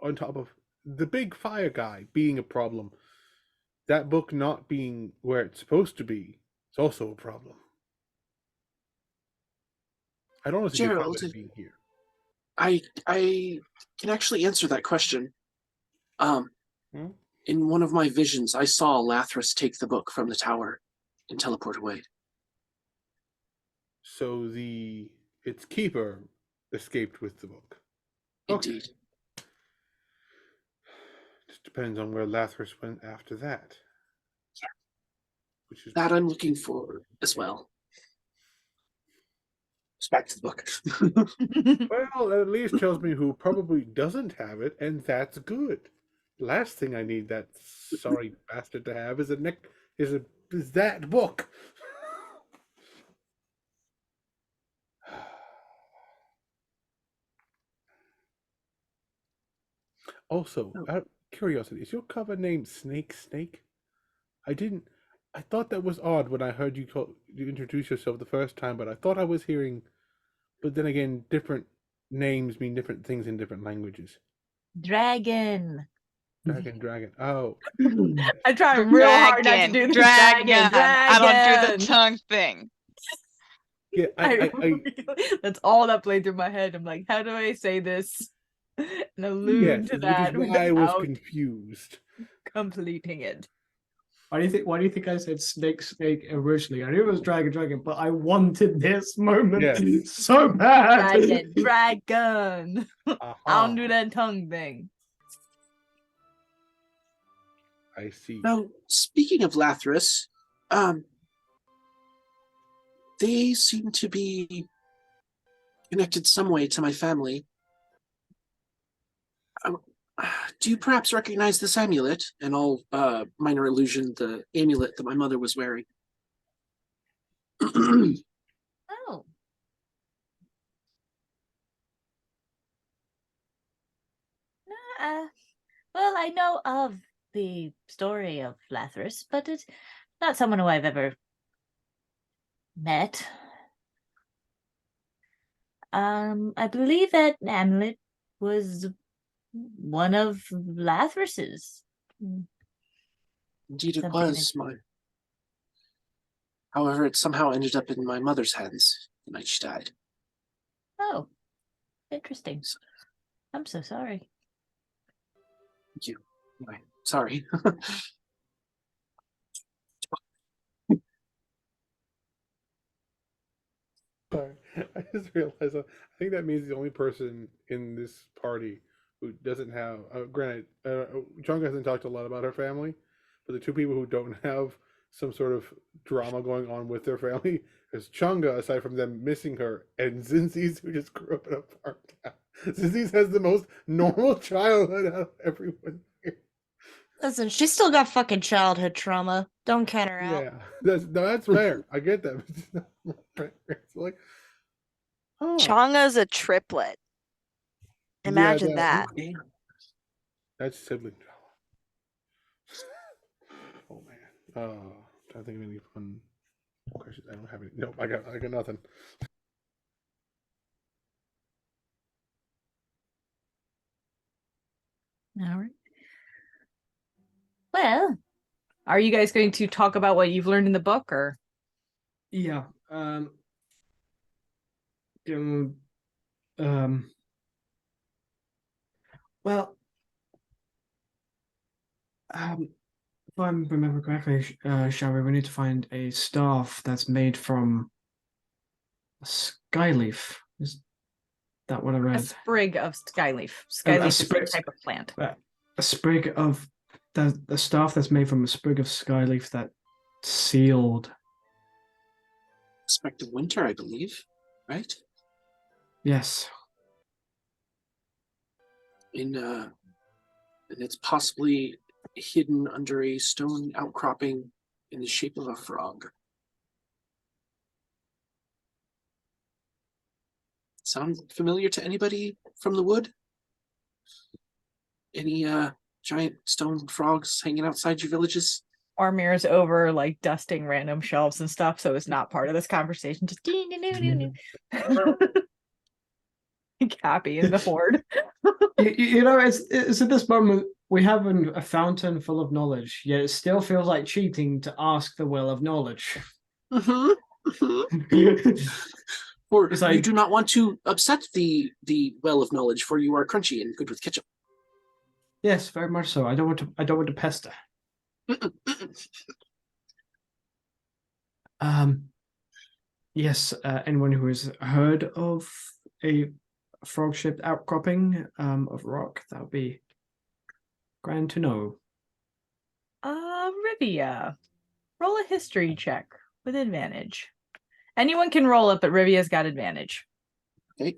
on top of the big fire guy being a problem, that book not being where it's supposed to be is also a problem. I don't honestly get Gerald, it being here. I can actually answer that question. In one of my visions, I saw Lathras take the book from the tower and teleport away. So its keeper escaped with the book. Okay. Indeed. Just depends on where Lathras went after that. Which is That I'm looking for as well. It's back to the book. well, at least tells me who probably doesn't have it, and that's good. Last thing I need that sorry bastard to have is is that book. Also, out of curiosity, is your cover name Snake? I thought that was odd when I heard you introduce yourself the first time, but I thought I was hearing. But then again, different names mean different things in different languages. Dragon. Dragon. Oh, I'm trying real hard not to do the dragon. I don't do the tongue thing. yeah. That's all that played through my head. I'm like, how do I say this and allude Yes, to which that is why I was without confused. Why completing it? do you think I said snake originally? I knew it was dragon, but I wanted this moment Yes. so bad. Dragon. I don't do that tongue thing. I see. Now, speaking of Lathras, they seem to be connected some way to my family. Do you perhaps recognize this amulet? And I'll minor illusion the amulet that my mother was wearing. Oh. Well, I know of the story of Lathras, but it's not someone who I've ever met. I believe that amulet was one of Lathras's. Indeed, it Something was mine. However, it somehow ended up in my mother's hands the night she died. Oh, interesting. I'm so sorry. Thank you. Anyway, sorry. Sorry, I just realized. I think that means the only person in this party who doesn't have. Granted, Chunga hasn't talked a lot about her family, but the two people who don't have some sort of drama going on with their family is Chunga, aside from them missing her, and Zinzi's, who just grew up in a farm town. Zinzi's has the most normal childhood out of everyone here. Listen, she's still got fucking childhood trauma. Don't count her out. Yeah, that's fair. I get that. But it's not fair. It's like, Chonga's a triplet. Imagine that. Okay. That's sibling drama. Oh man. Trying to think of any fun questions. I don't have any. Nope, I got nothing. All right. Well, Are you guys going to talk about what you've learned in the book, or? Yeah. Well, if I remember correctly, Shari, we need to find a staff that's made from a skyleaf. Is that what I A read? sprig of skyleaf. Skyleaf is a sprig. type of plant. A sprig of the staff that's made from a sprig of skyleaf that sealed. Aspect of winter, I believe, right? Yes. And it's possibly hidden under a stone outcropping in the shape of a frog. Sound familiar to anybody from the wood? Any giant stone frogs hanging outside your villages? Armir's over like dusting random shelves and stuff, so it's not part of this conversation. Just Cappy in the horde. You know, it's at this moment we have a fountain full of knowledge, yet it still feels like cheating to ask the well of knowledge. Or It's like- you do not want to upset the well of knowledge, for you are crunchy and good with ketchup. Yes, very much so. I don't want to pester. Yes, anyone who has heard of a frog-shaped outcropping of rock, that would be grand to know. Rivia, roll a history check with advantage. Anyone can roll it, but Rivia's got advantage. Okay.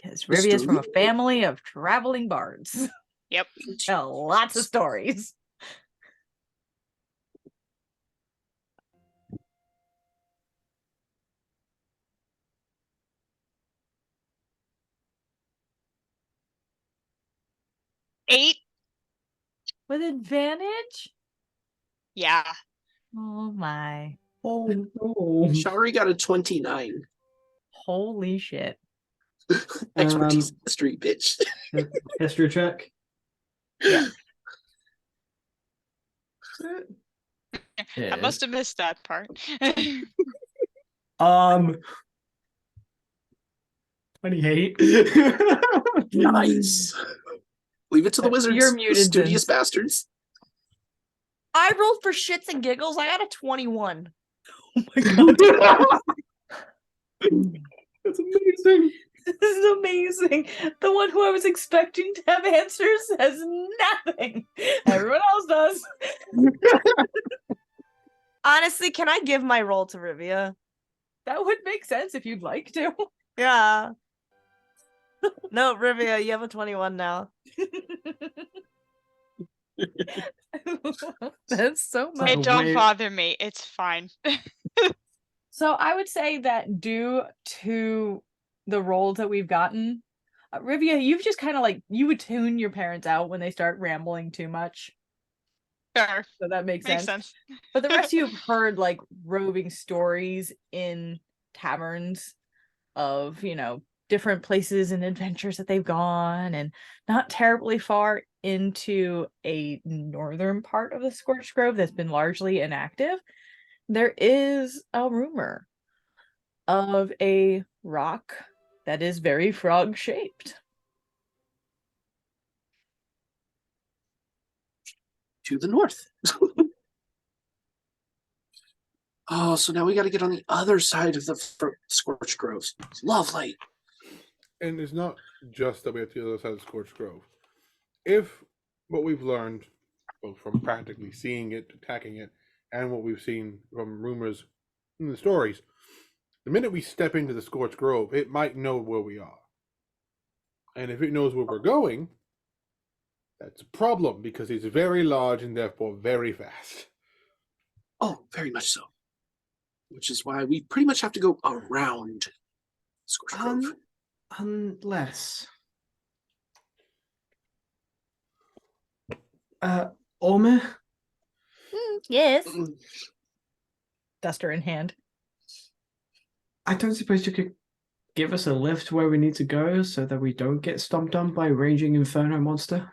Because Rivia's from a History? family of traveling bards. Yep. Tell lots of stories. Eight. With advantage? Yeah. Oh my. Oh no. Shari got a 29. Holy shit. Expertise history, bitch. History check. Yeah. I must have missed that part. 28. Nice. Leave it to the wizards. You're the muted, studious Zinz. bastards. I rolled for shits and giggles. I got a 21. Oh my god. That's amazing. This is amazing. The one who I was expecting to have answers has nothing. Everyone else does. Honestly, can I give my roll to Rivia? That would make sense if you'd like to. Yeah. No, Rivia, you have a 21 now. That's so much. It don't bother me. It's fine. So I would say that due to the roles that we've gotten, Rivia, you've just kind of like, you would tune your parents out when they start rambling too much. Sure. So that makes Makes sense. sense. But the rest of you have heard like roving stories in taverns of, you know, different places and adventures that they've gone, and not terribly far into a northern part of the Scorched Grove that's been largely inactive. There is a rumor of a rock that is very frog shaped. To the north. Oh, so now we got to get on the other side of the Scorched Groves. Lovely. And it's not just that we have to the other side of Scorched Grove. If what we've learned, both from practically seeing it, attacking it, and what we've seen from rumors in the stories, the minute we step into the Scorched Grove, it might know where we are. And if it knows where we're going, that's a problem because it's very large and therefore very fast. Oh, very much so. Which is why we pretty much have to go around Scorched Grove. Unless Orme, Yes. Duster in hand. I don't suppose you could give us a lift where we need to go so that we don't get stomped on by a raging inferno monster?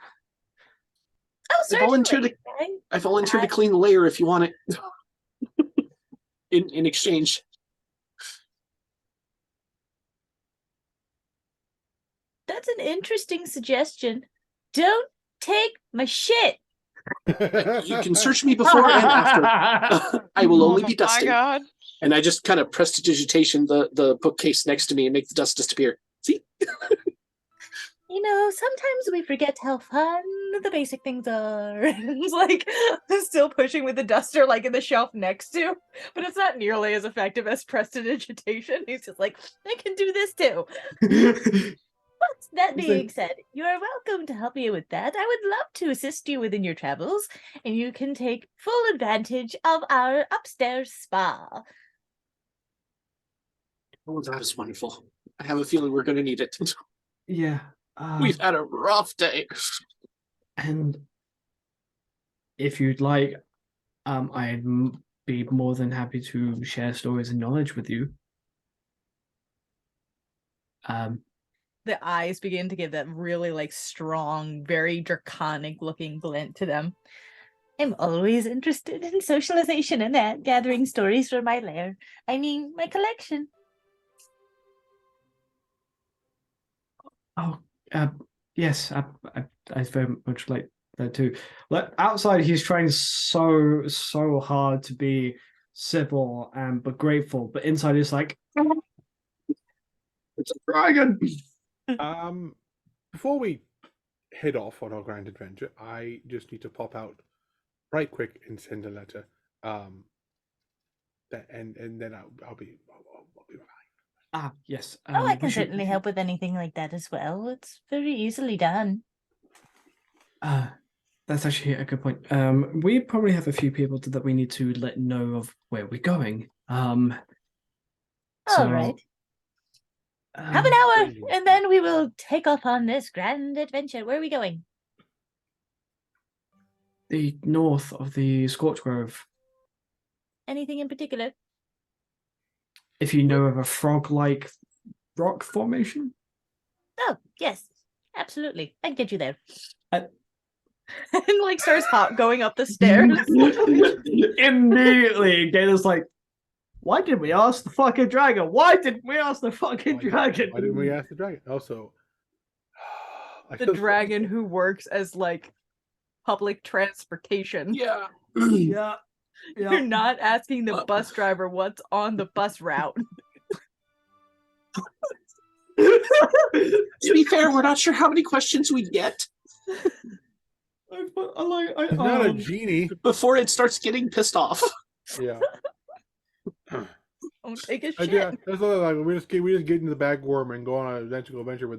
Oh, I volunteer certainly. I volunteer to clean the lair if you want it. in exchange. That's an interesting suggestion. Don't take my shit. You can search me before and after. I will only be dusting. Oh my god. And I just kind of prestidigitation the bookcase next to me and make the dust disappear. See? You know, sometimes we forget how fun the basic things are. It's like still pushing with the duster like in the shelf next to, but it's not nearly as effective as prestidigitation. He's just like, I can do this too. But that It's being like- said, you are welcome to help me with that. I would love to assist you within your travels, and you can take full advantage of our upstairs spa. Oh, that is wonderful. I have a feeling we're going to need it. Yeah. We've had a rough day. And if you'd like, I'd be more than happy to share stories and knowledge with you. The eyes begin to give that really like strong, very draconic looking glint to them. I'm always interested in socialization and that, gathering stories for my lair. I mean, my collection. Oh, Yes, I very much like that too. Like outside, he's trying so hard to be civil and but grateful, but inside he's like, it's a dragon. Before we head off on our grand adventure, I just need to pop out right quick and send a letter. And then I'll be fine. Ah, yes. Oh, I we can should- certainly help with anything like that as well. It's very easily done. That's actually a good point. We probably have a few people that we need to let know of where we're going. All So, right. Half an hour, and then we will take off on this grand adventure. Where are we going? the north of the Scorch Grove. Anything in particular? If you know of a frog-like rock formation. Oh, yes, absolutely. I can get you there. And like starts going up the stairs. Immediately, Gator's like, why did we ask the fucking dragon? Why didn't we ask the fucking dragon? Why didn't we ask the dragon? Also, The dragon who works as like public transportation. Yeah. Yeah. You're not asking the bus driver what's on the bus route. To be fair, we're not sure how many questions we get He's not a genie. before it starts getting pissed off. Yeah. Don't take a I shit. do, that's all, like we just get into the bagworm and go on an adventure with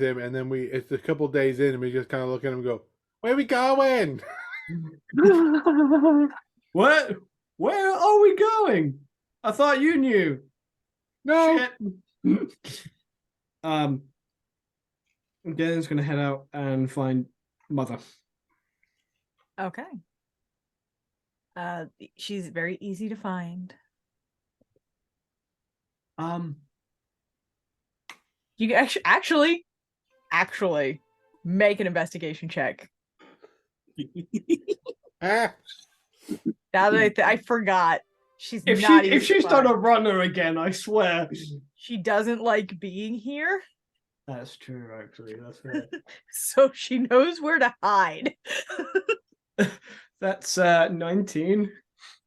him, and then it's a couple days in and we just kind of look at him and go, "Where we going?" What? Where are we going? I thought you knew. No. Shit. Galen's gonna head out and find Mother. Okay. She's very easy to find. You can actually make an investigation check. Ah. Now that I forgot, she's If not she easy if she's to done find. a runner again, I swear. She doesn't like being here, That's true, actually. That's fair. so she knows where to hide. That's 19.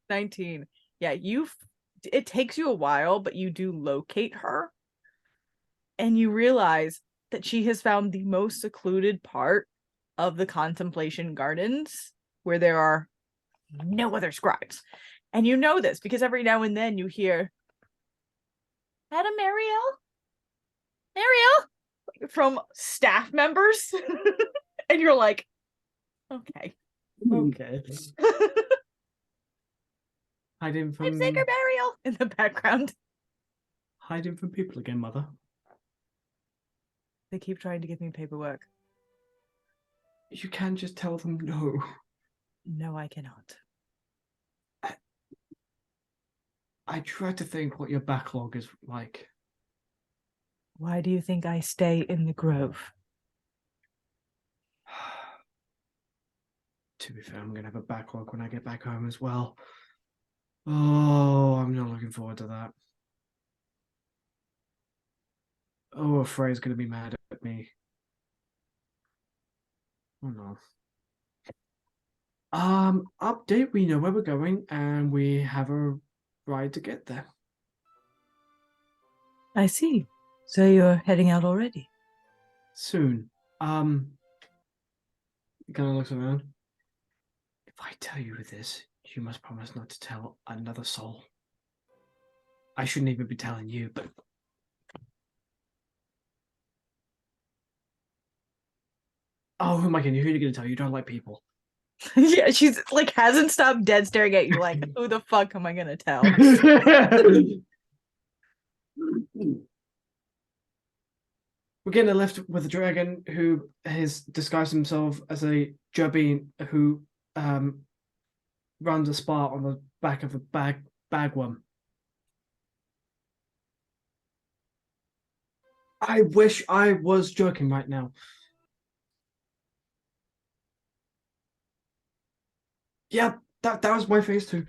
19. Yeah, it takes you a while, but you do locate her. And you realize that she has found the most secluded part of the Contemplation Gardens where there are no other scribes. And you know this because every now and then you hear, Madam Mariel? Mariel? From staff members. And you're like, okay. Okay. Hiding from I'm Sacred Mariel in the background. hiding from people again, Mother. They keep trying to give me paperwork. You can just tell them no. No, I cannot. I try to think what your backlog is like. Why do you think I stay in the grove? To be fair, I'm gonna have a backlog when I get back home as well. Oh, I'm not looking forward to that. Oh, Frey's gonna be mad at me. Oh no. Update, we know where we're going and we have a ride to get there. I see. So you're heading out already? Soon. He kind of looks around. If I tell you this, you must promise not to tell another soul. I shouldn't even be telling you, but oh, who am I kidding? Who are you gonna tell? You don't like people. Yeah, she's like hasn't stopped dead staring at you like, who the fuck am I gonna tell? We're getting left with a dragon who has disguised himself as a Jobin who runs a spa on the back of a bagworm. I wish I was joking right now. Yeah, that was my face too.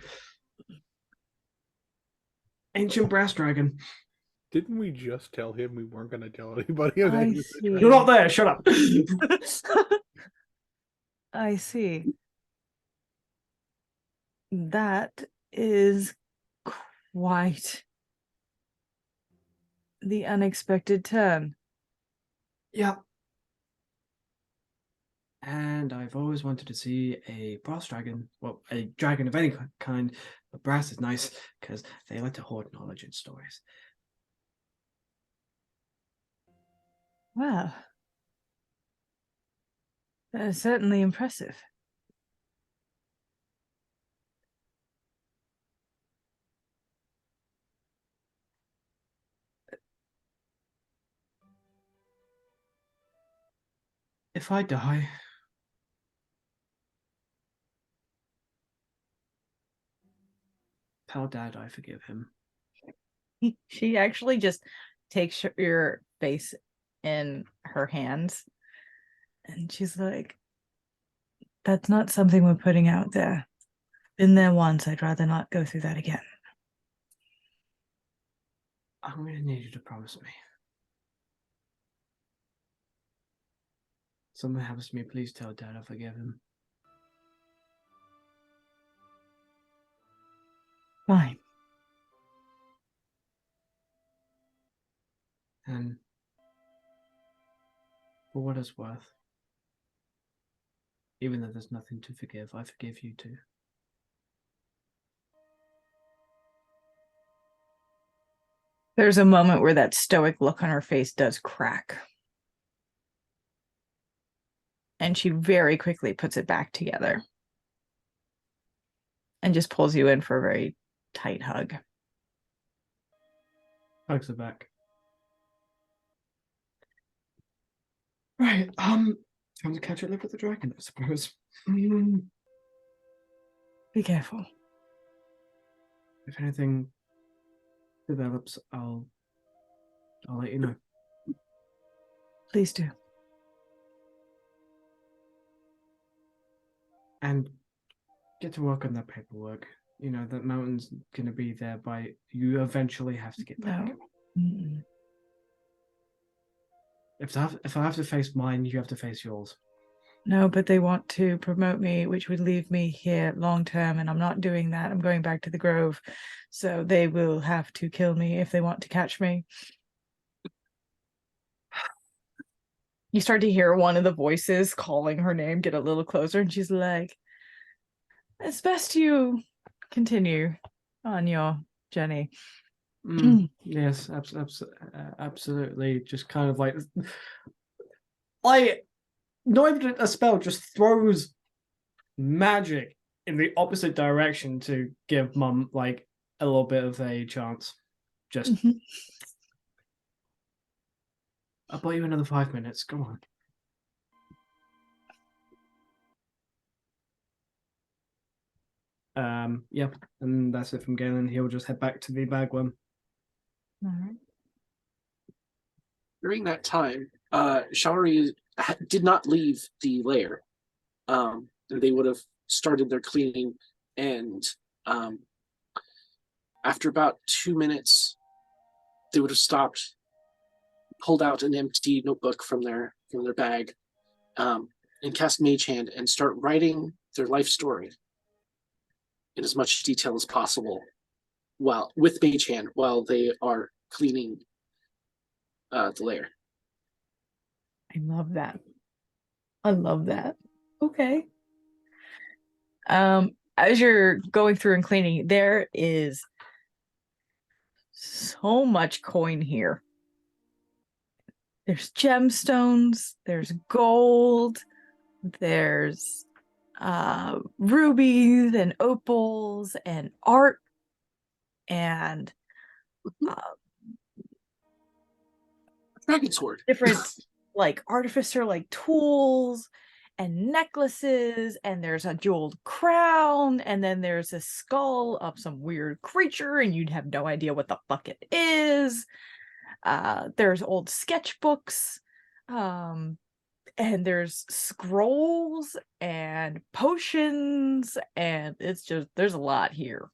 Ancient brass dragon. Didn't we just tell him we weren't going to tell anybody of I any see. You're not there. Shut up. I see. That is quite the unexpected turn. Yeah. And I've always wanted to see a brass dragon. Well, a dragon of any kind. But brass is nice because they like to hoard knowledge and stories. Well, that is certainly impressive. If I die, tell Dad I forgive him. She actually just takes your face in her hands and she's like, that's not something we're putting out there. Been there once. I'd rather not go through that again. I'm going to need you to promise me. Something happens to me, please tell Dad I forgive him. Fine. And for what it's worth, even though there's nothing to forgive, I forgive you too. There's a moment where that stoic look on her face does crack. And she very quickly puts it back together. And just pulls you in for a very tight hug. Hugs her back. Right, time to catch a look at the dragon, I suppose. Be careful. If anything develops, I'll let you know. Please do. And get to work on that paperwork. You know, that mountain's gonna be there by you eventually have to get back. No. Mm-mm. If I have to face mine, you have to face yours. No, but they want to promote me, which would leave me here long term, and I'm not doing that. I'm going back to the Grove. So they will have to kill me if they want to catch me. You start to hear one of the voices calling her name get a little closer, and she's like, it's best you continue on your journey. Yes, absolutely. Just kind of like, not even a spell, just throws magic in the opposite direction to give Mum like a little bit of a chance. Just, I'll buy you another 5 minutes. Go on. Yep, and that's it from Galen. He'll just head back to the bagworm. All right. During that time, Shaori did not leave the lair. They would have started their cleaning, and after about 2 minutes, they would have stopped, pulled out an empty notebook from their bag, and cast Mage Hand and start writing their life story in as much detail as possible, with Mage Hand while they are cleaning the lair. I love that. I love that. Okay. As you're going through and cleaning, there is so much coin here. There's gemstones, there's gold, there's rubies and opals and art and Dragon sword. different like artificer like tools and necklaces, and there's a jeweled crown, and then there's a skull of some weird creature and you'd have no idea what the fuck it is. There's old sketchbooks, and there's scrolls and potions, and it's just, there's a lot here.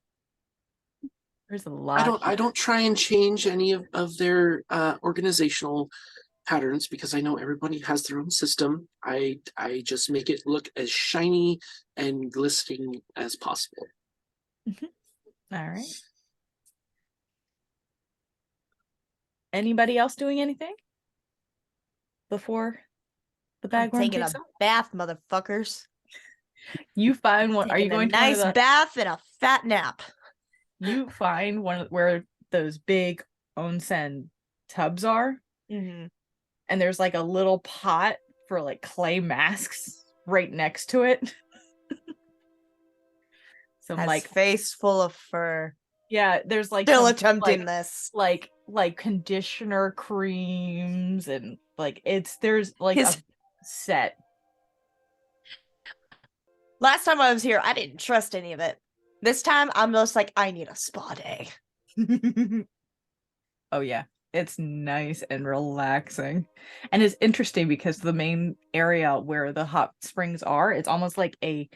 There's a lot. I don't try and change any of their organizational patterns because I know everybody has their own system. I just make it look as shiny and glistening as possible. All right. Anybody else doing anything before the I'm bagworm taking a takes off? bath, motherfuckers. You find one. Are you Taking a going to nice one of the, bath and a fat nap? You find where those big onsen tubs are, Mm-hmm. and there's like a little pot for like clay masks right next to it. Some Has like face full of fur. yeah, there's like Still some, attempting like, this. like conditioner creams and like there's like a His set. last time I was here, I didn't trust any of it. This time, I'm just like, I need a spa day. Oh yeah, it's nice and relaxing, and it's interesting because the main area where the hot springs are, it's almost like a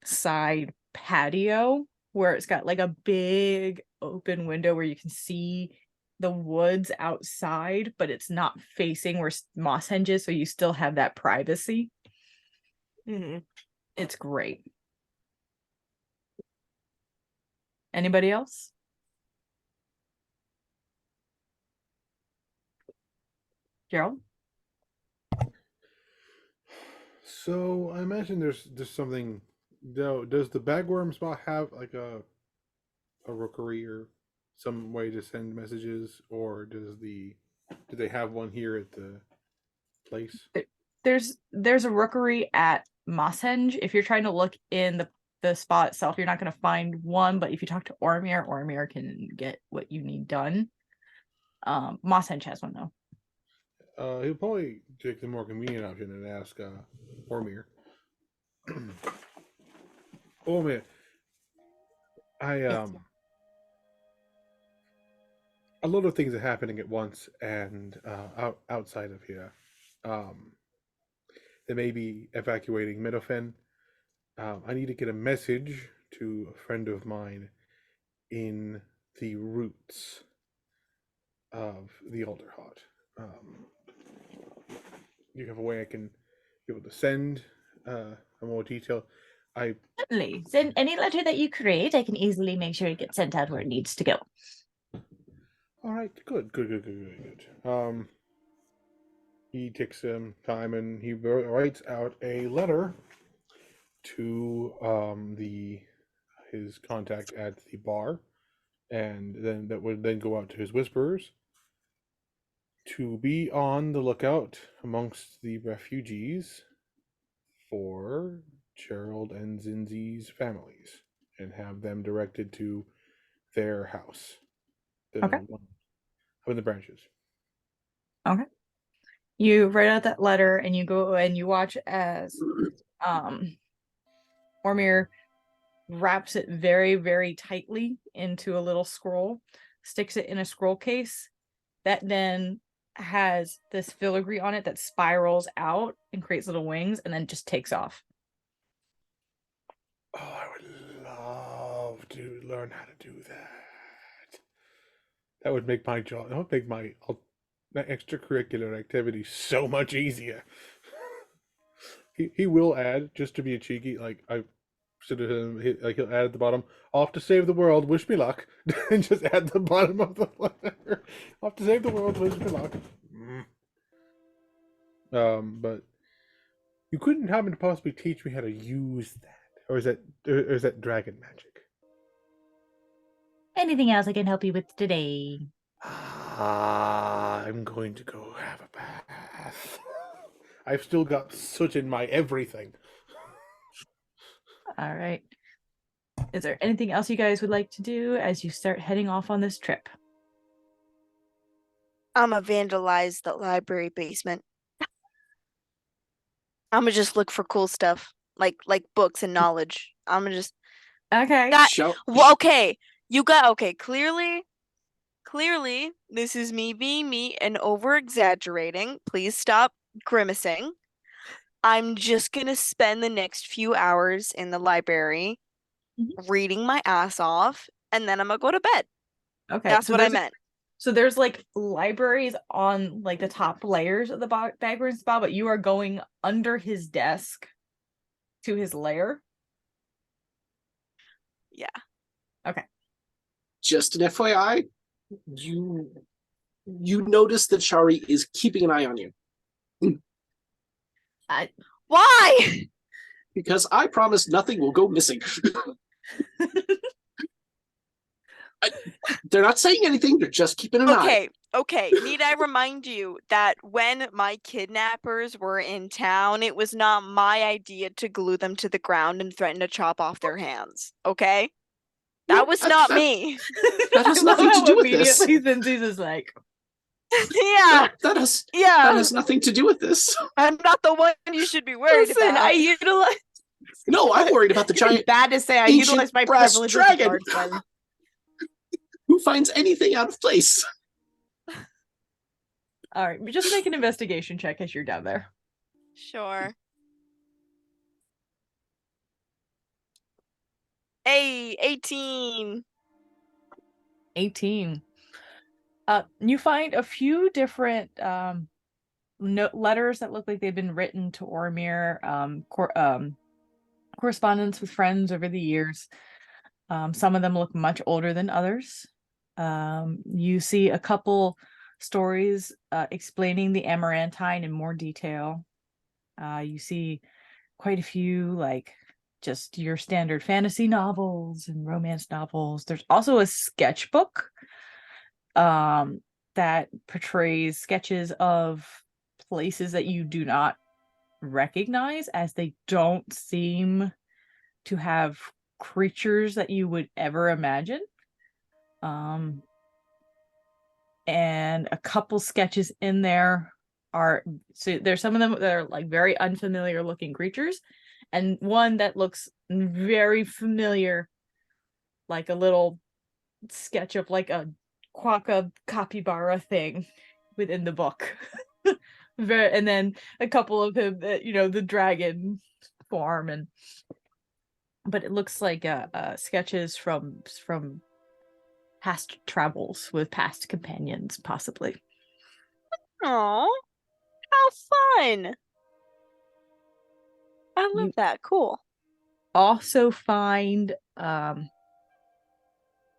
side patio where it's got like a big open window where you can see the woods outside, but it's not facing where Moss Henge is, so you still have that privacy. Mm-hmm. It's great. Anybody else? Gerald? So I imagine there's something. Does the bagworm spot have like a rookery or some way to send messages, or do they have one here at the place? There's a rookery at Moss Henge. If you're trying to look in the spot itself, you're not going to find one, but if you talk to Ormir can get what you need done. Moss Henge has one though. He'll probably take the more convenient option and ask Ormir. Ormir, a lot of things are happening at once, and outside of here, they may be evacuating Meadowfen. I need to get a message to a friend of mine in the roots of the Alderhot. You have a way I can be able to send a more detail. Certainly. Send any letter that you create, I can easily make sure it gets sent out where it needs to go. All right, good. He takes some time and he writes out a letter to his contact at the bar, and then that would then go out to his whisperers to be on the lookout amongst the refugees for Gerald and Zinzi's families, and have them directed to their house. Okay. One in the branches. Okay. You write out that letter and you go and you watch as Ormir wraps it very, very tightly into a little scroll, sticks it in a scroll case that then has this filigree on it that spirals out and creates little wings and then just takes off. Oh, I would love to learn how to do that. That would make my job, that would make my extracurricular activity so much easier. He will add, just to be a cheeky, like I said to him, he'll add at the bottom, off to save the world, wish me luck, and just add the bottom of the letter, off to save the world, wish me luck. But you couldn't happen to possibly teach me how to use that, or is that dragon magic? Anything else I can help you with today? I'm going to go have a bath. I've still got soot in my everything. All right. Is there anything else you guys would like to do as you start heading off on this trip? I'm gonna vandalize the library basement. I'm gonna just look for cool stuff, like books and knowledge. I'm gonna just Okay. well, okay. Clearly, this is me being me and over exaggerating. Please stop grimacing. I'm just gonna spend the next few hours in the library reading my ass off and then I'm gonna go to bed. Okay, That's so what I there's meant. so there's like libraries on like the top layers of the Bagworm spell, but you are going under his desk to his lair. Yeah. Okay. Just an FYI, you notice that Shari is keeping an eye on you. Why? Because I promise nothing will go missing. They're not saying anything, they're just keeping an eye. Okay. Need I remind you that when my kidnappers were in town, it was not my idea to glue them to the ground and threaten to chop off their hands. Okay? That was not me. That has I love nothing to how do with this. immediately Cincy's is like, Yeah. That has Yeah. nothing to do with this. I'm not the one you should be worried Listen, about. I utilize. No, I'm worried about the giant Bad to say, I ancient utilize my brass privilege dragon. as a guardsman. who finds anything out of place. all right, just make an investigation check as you're down there. Sure. Hey, 18. 18. You find a few different letters that look like they've been written to Ormir, correspondence with friends over the years. Some of them look much older than others. You see a couple stories explaining the Amarantine in more detail. You see quite a few, like, just your standard fantasy novels and romance novels. There's also a sketchbook that portrays sketches of places that you do not recognize, as they don't seem to have creatures that you would ever imagine. And a couple sketches in there are, so there's some of them that are like very unfamiliar looking creatures, and one that looks very familiar, like a little sketch of like a quokka capybara thing within the book. And then a couple of him, the dragon form, but it looks like sketches from past travels with past companions, possibly. Aw, how fun. I love You that. Cool. also find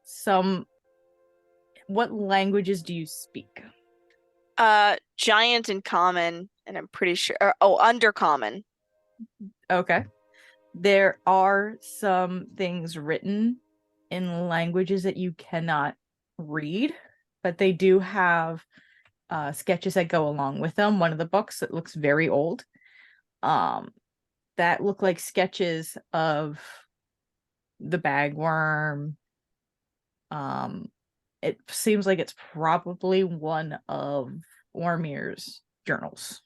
some. What languages do you speak? Giant and common, and I'm pretty sure. Undercommon. Okay. There are some things written in languages that you cannot read, but they do have sketches that go along with them. One of the books that looks very old, that look like sketches of the bagworm. It seems like it's probably one of Ormir's journals.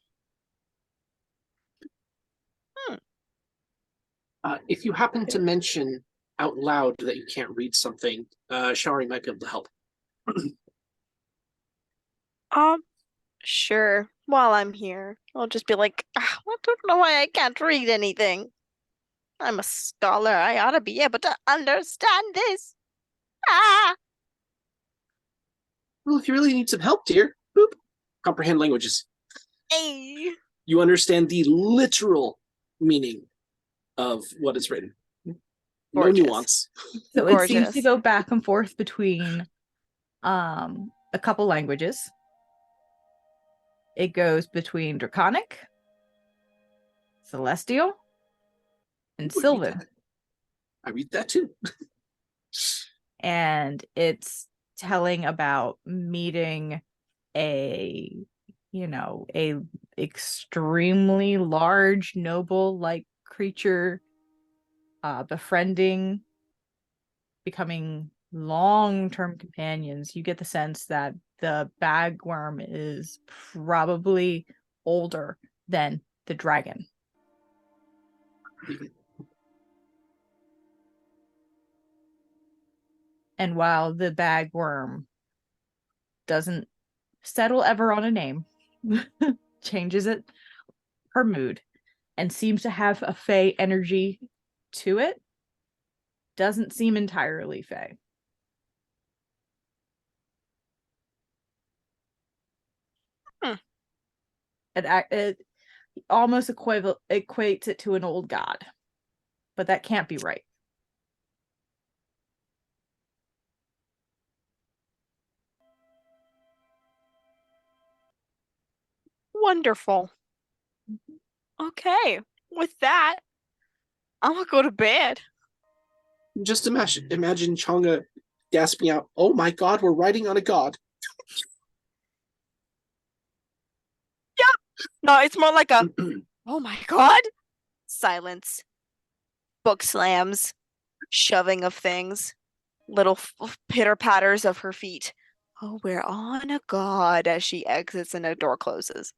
If you happen to mention out loud that you can't read something, Shari might be able to help. Sure. While I'm here, I'll just be like, I don't know why I can't read anything. I'm a scholar. I ought to be able to understand this. Ah! Well, if you really need some help, dear, boop, comprehend languages. Hey. You understand the literal meaning of what is written. No Gorgeous. nuance. So it seems to Gorgeous. go back and forth between a couple languages. It goes between Draconic, Celestial, and Sylvan. I read that too. And it's telling about meeting a extremely large noble like creature, befriending, becoming long-term companions. You get the sense that the bagworm is probably older than the dragon. And while the bagworm doesn't settle ever on a name, changes it her mood, and seems to have a fey energy to it, doesn't seem entirely fey. It almost equates it to an old god, but that can't be right. Wonderful. Okay. With that, I'm gonna go to bed. Just imagine Chonga gasping out, "Oh my god, we're riding on a god." No, it's more like a oh my god. Silence. Book slams. Shoving of things. Little pitter patters of her feet. Oh, we're on a god as she exits and a door closes.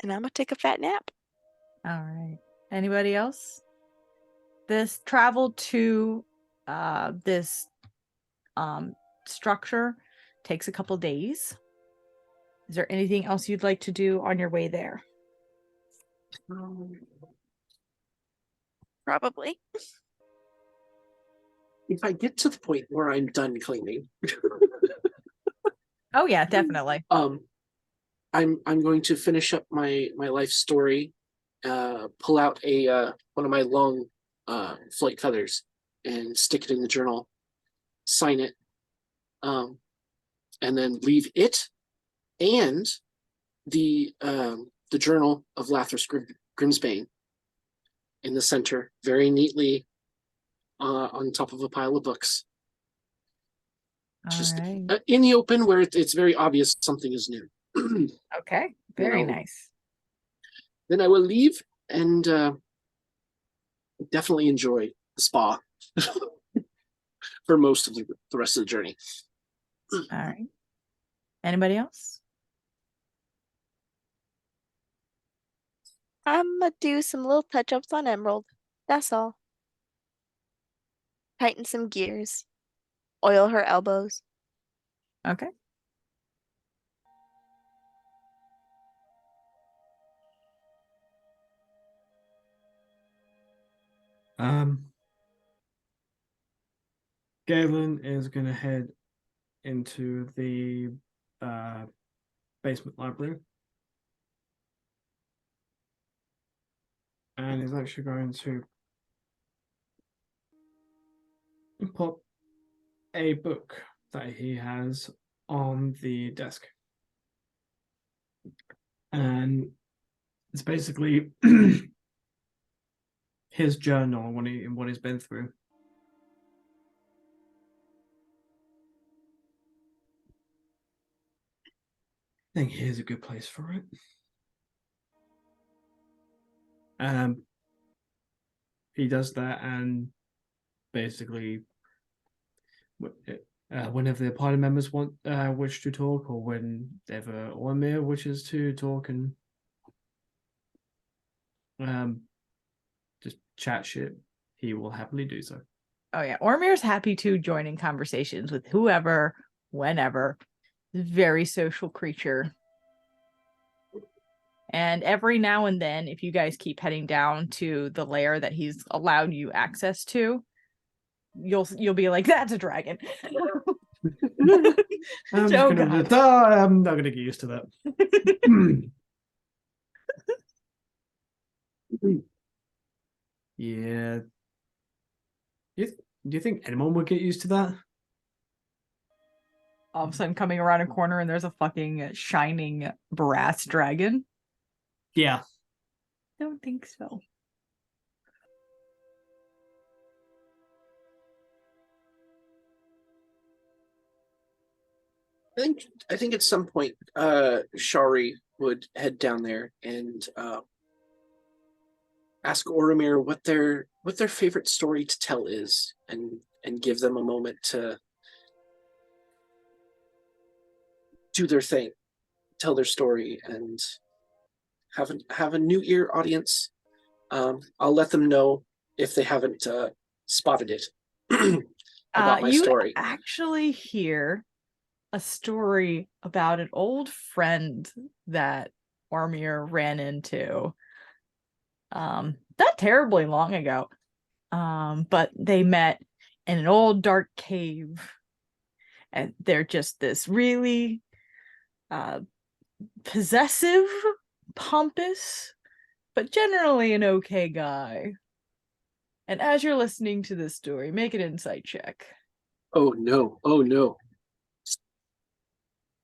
And I'm gonna take a fat nap. All right. Anybody else? This travel to this structure takes a couple days. Is there anything else you'd like to do on your way there? Probably. If I get to the point where I'm done cleaning, Oh yeah, definitely. I'm going to finish up my life story, pull out a one of my long flight feathers and stick it in the journal, sign it, and then leave it and the journal of Lathras Grimsbane in the center, very neatly on top of a pile of books. All Just right. in the open where it's very obvious something is new. Okay. Very You know. nice. Then I will leave and definitely enjoy the spa for most of the rest of the journey. All right. Anybody else? I'm gonna do some little touch ups on Emerald. That's all. Tighten some gears. Oil her elbows. Okay. Galen is going to head into the basement library. And is actually going to put a book that he has on the desk. And it's basically his journal, what he's been through. I think here's a good place for it. He does that, and basically, whenever the party members wish to talk, or whenever Ormir wishes to talk and just chat shit, he will happily do so. Oh yeah. Ormir's happy to join in conversations with whoever, whenever. Very social creature. And every now and then, if you guys keep heading down to the lair that he's allowed you access to, you'll be like, that's a dragon. I'm not gonna get used to that. Yeah. Do you think anyone would get used to that? All of a sudden coming around a corner and there's a fucking shining brass dragon. Yeah. Don't think so. I think at some point, Shari would head down there and ask Oromir what their favorite story to tell is, and give them a moment to do their thing, tell their story, and have a new ear audience. I'll let them know if they haven't spotted it about my you story. Actually hear a story about an old friend that Ormir ran into not terribly long ago. But they met in an old dark cave, and they're just this really possessive, pompous, but generally an okay guy. And as you're listening to this story, make an insight check. Oh no. Oh no.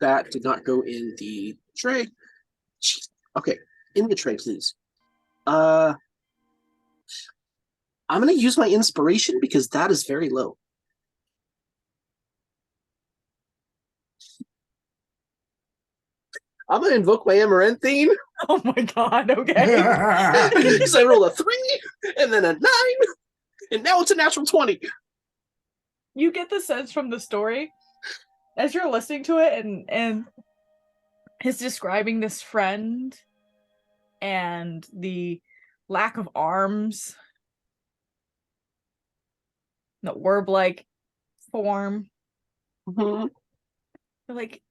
That did not go in the tray. Jeez. Okay, in the tray, please. I'm gonna use my inspiration because that is very low. I'm gonna invoke my amaranthine. Oh my god, okay. Because I rolled a 3 and then a 9, and now it's a natural 20. You get the sense from the story as you're listening to it, and he's describing this friend and the lack of arms, the orb-like form. Mhm. You're like,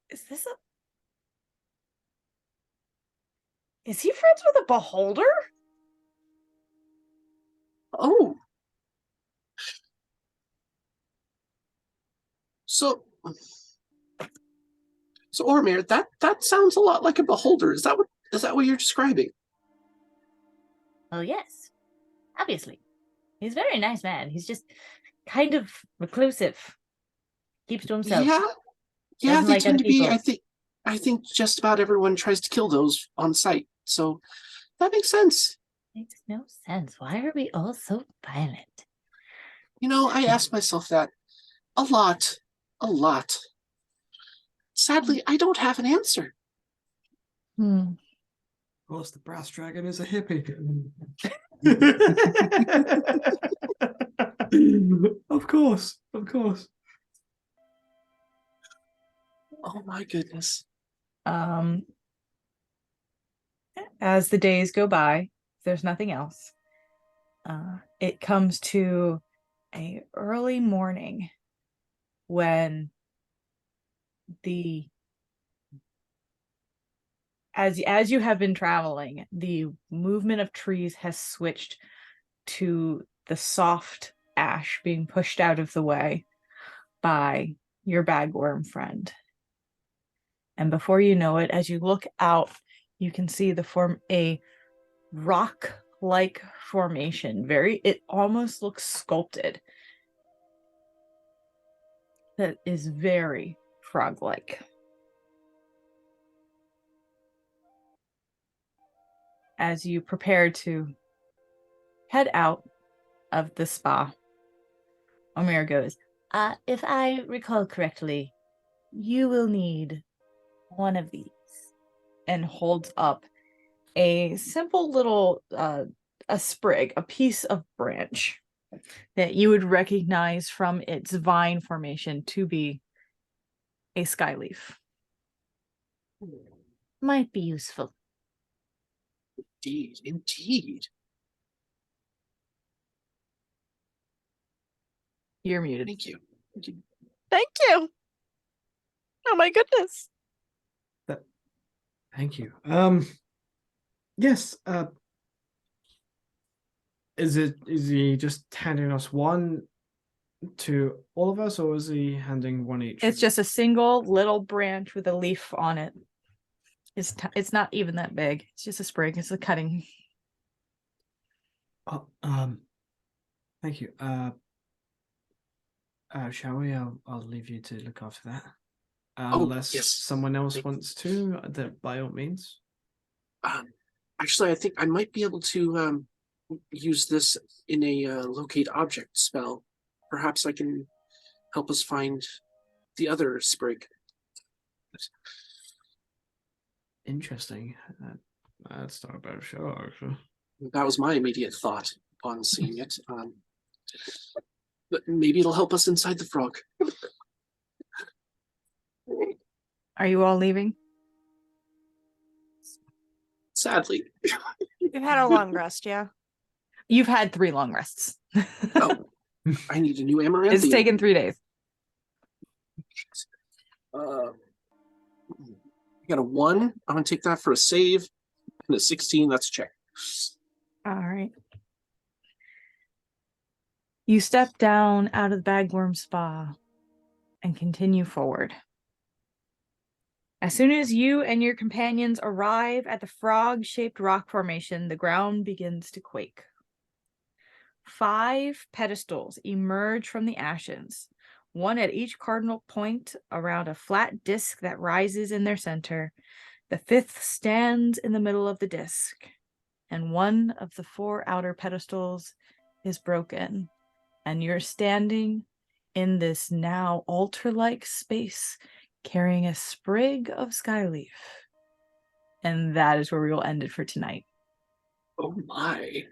is he friends with a beholder? Oh. So Ormir, that sounds a lot like a beholder. Is that what you're describing? Oh, yes. Obviously. He's a very nice man. He's just kind of reclusive. Keeps to himself. Yeah, Doesn't they like tend other to be. people. I think just about everyone tries to kill those on sight. So that makes sense. Makes no sense. Why are we all so violent? I ask myself that a lot. Sadly, I don't have an answer. Hmm. Of course, the brass dragon is a hippie. Of course. Oh my goodness. As the days go by, if there's nothing else, it comes to a early morning when as you have been traveling, the movement of trees has switched to the soft ash being pushed out of the way by your bagworm friend. And before you know it, as you look out, you can see a rock-like formation. It almost looks sculpted. That is very frog-like. As you prepare to head out of the spa, Omer goes, If I recall correctly, you will need one of these. and holds up a simple little a sprig, a piece of branch that you would recognize from its vine formation to be a skyleaf. Might be useful. Indeed. You're muted. Thank you. Thank you. Oh my goodness. Thank you. Yes. Is he just handing us one to all of us, or is he handing one each? It's just a single little branch with a leaf on it. It's not even that big. It's just a sprig. It's a cutting. Oh, thank you. Shall we? I'll leave you to look after that. Unless yes. someone else wants to, that by all means. Actually, I think I might be able to use this in a locate object spell. Perhaps I can help us find the other sprig. Interesting. That's not a bad show, actually. That was my immediate thought upon seeing it. But maybe it'll help us inside the frog. Are you all leaving? Sadly. We've had a long rest, yeah. You've had 3 long rests. Oh, I need a new amaranth. It's taken 3 days. I got a 1. I'm gonna take that for a save. And a 16, that's a check. All right. You step down out of the Bagworm Spa and continue forward. As soon as you and your companions arrive at the frog-shaped rock formation, the ground begins to quake. 5 pedestals emerge from the ashes, one at each cardinal point around a flat disc that rises in their center. The 5th stands in the middle of the disc, and one of the 4 outer pedestals is broken, and you're standing in this now altar-like space carrying a sprig of skyleaf. And that is where we will end it for tonight. Oh my.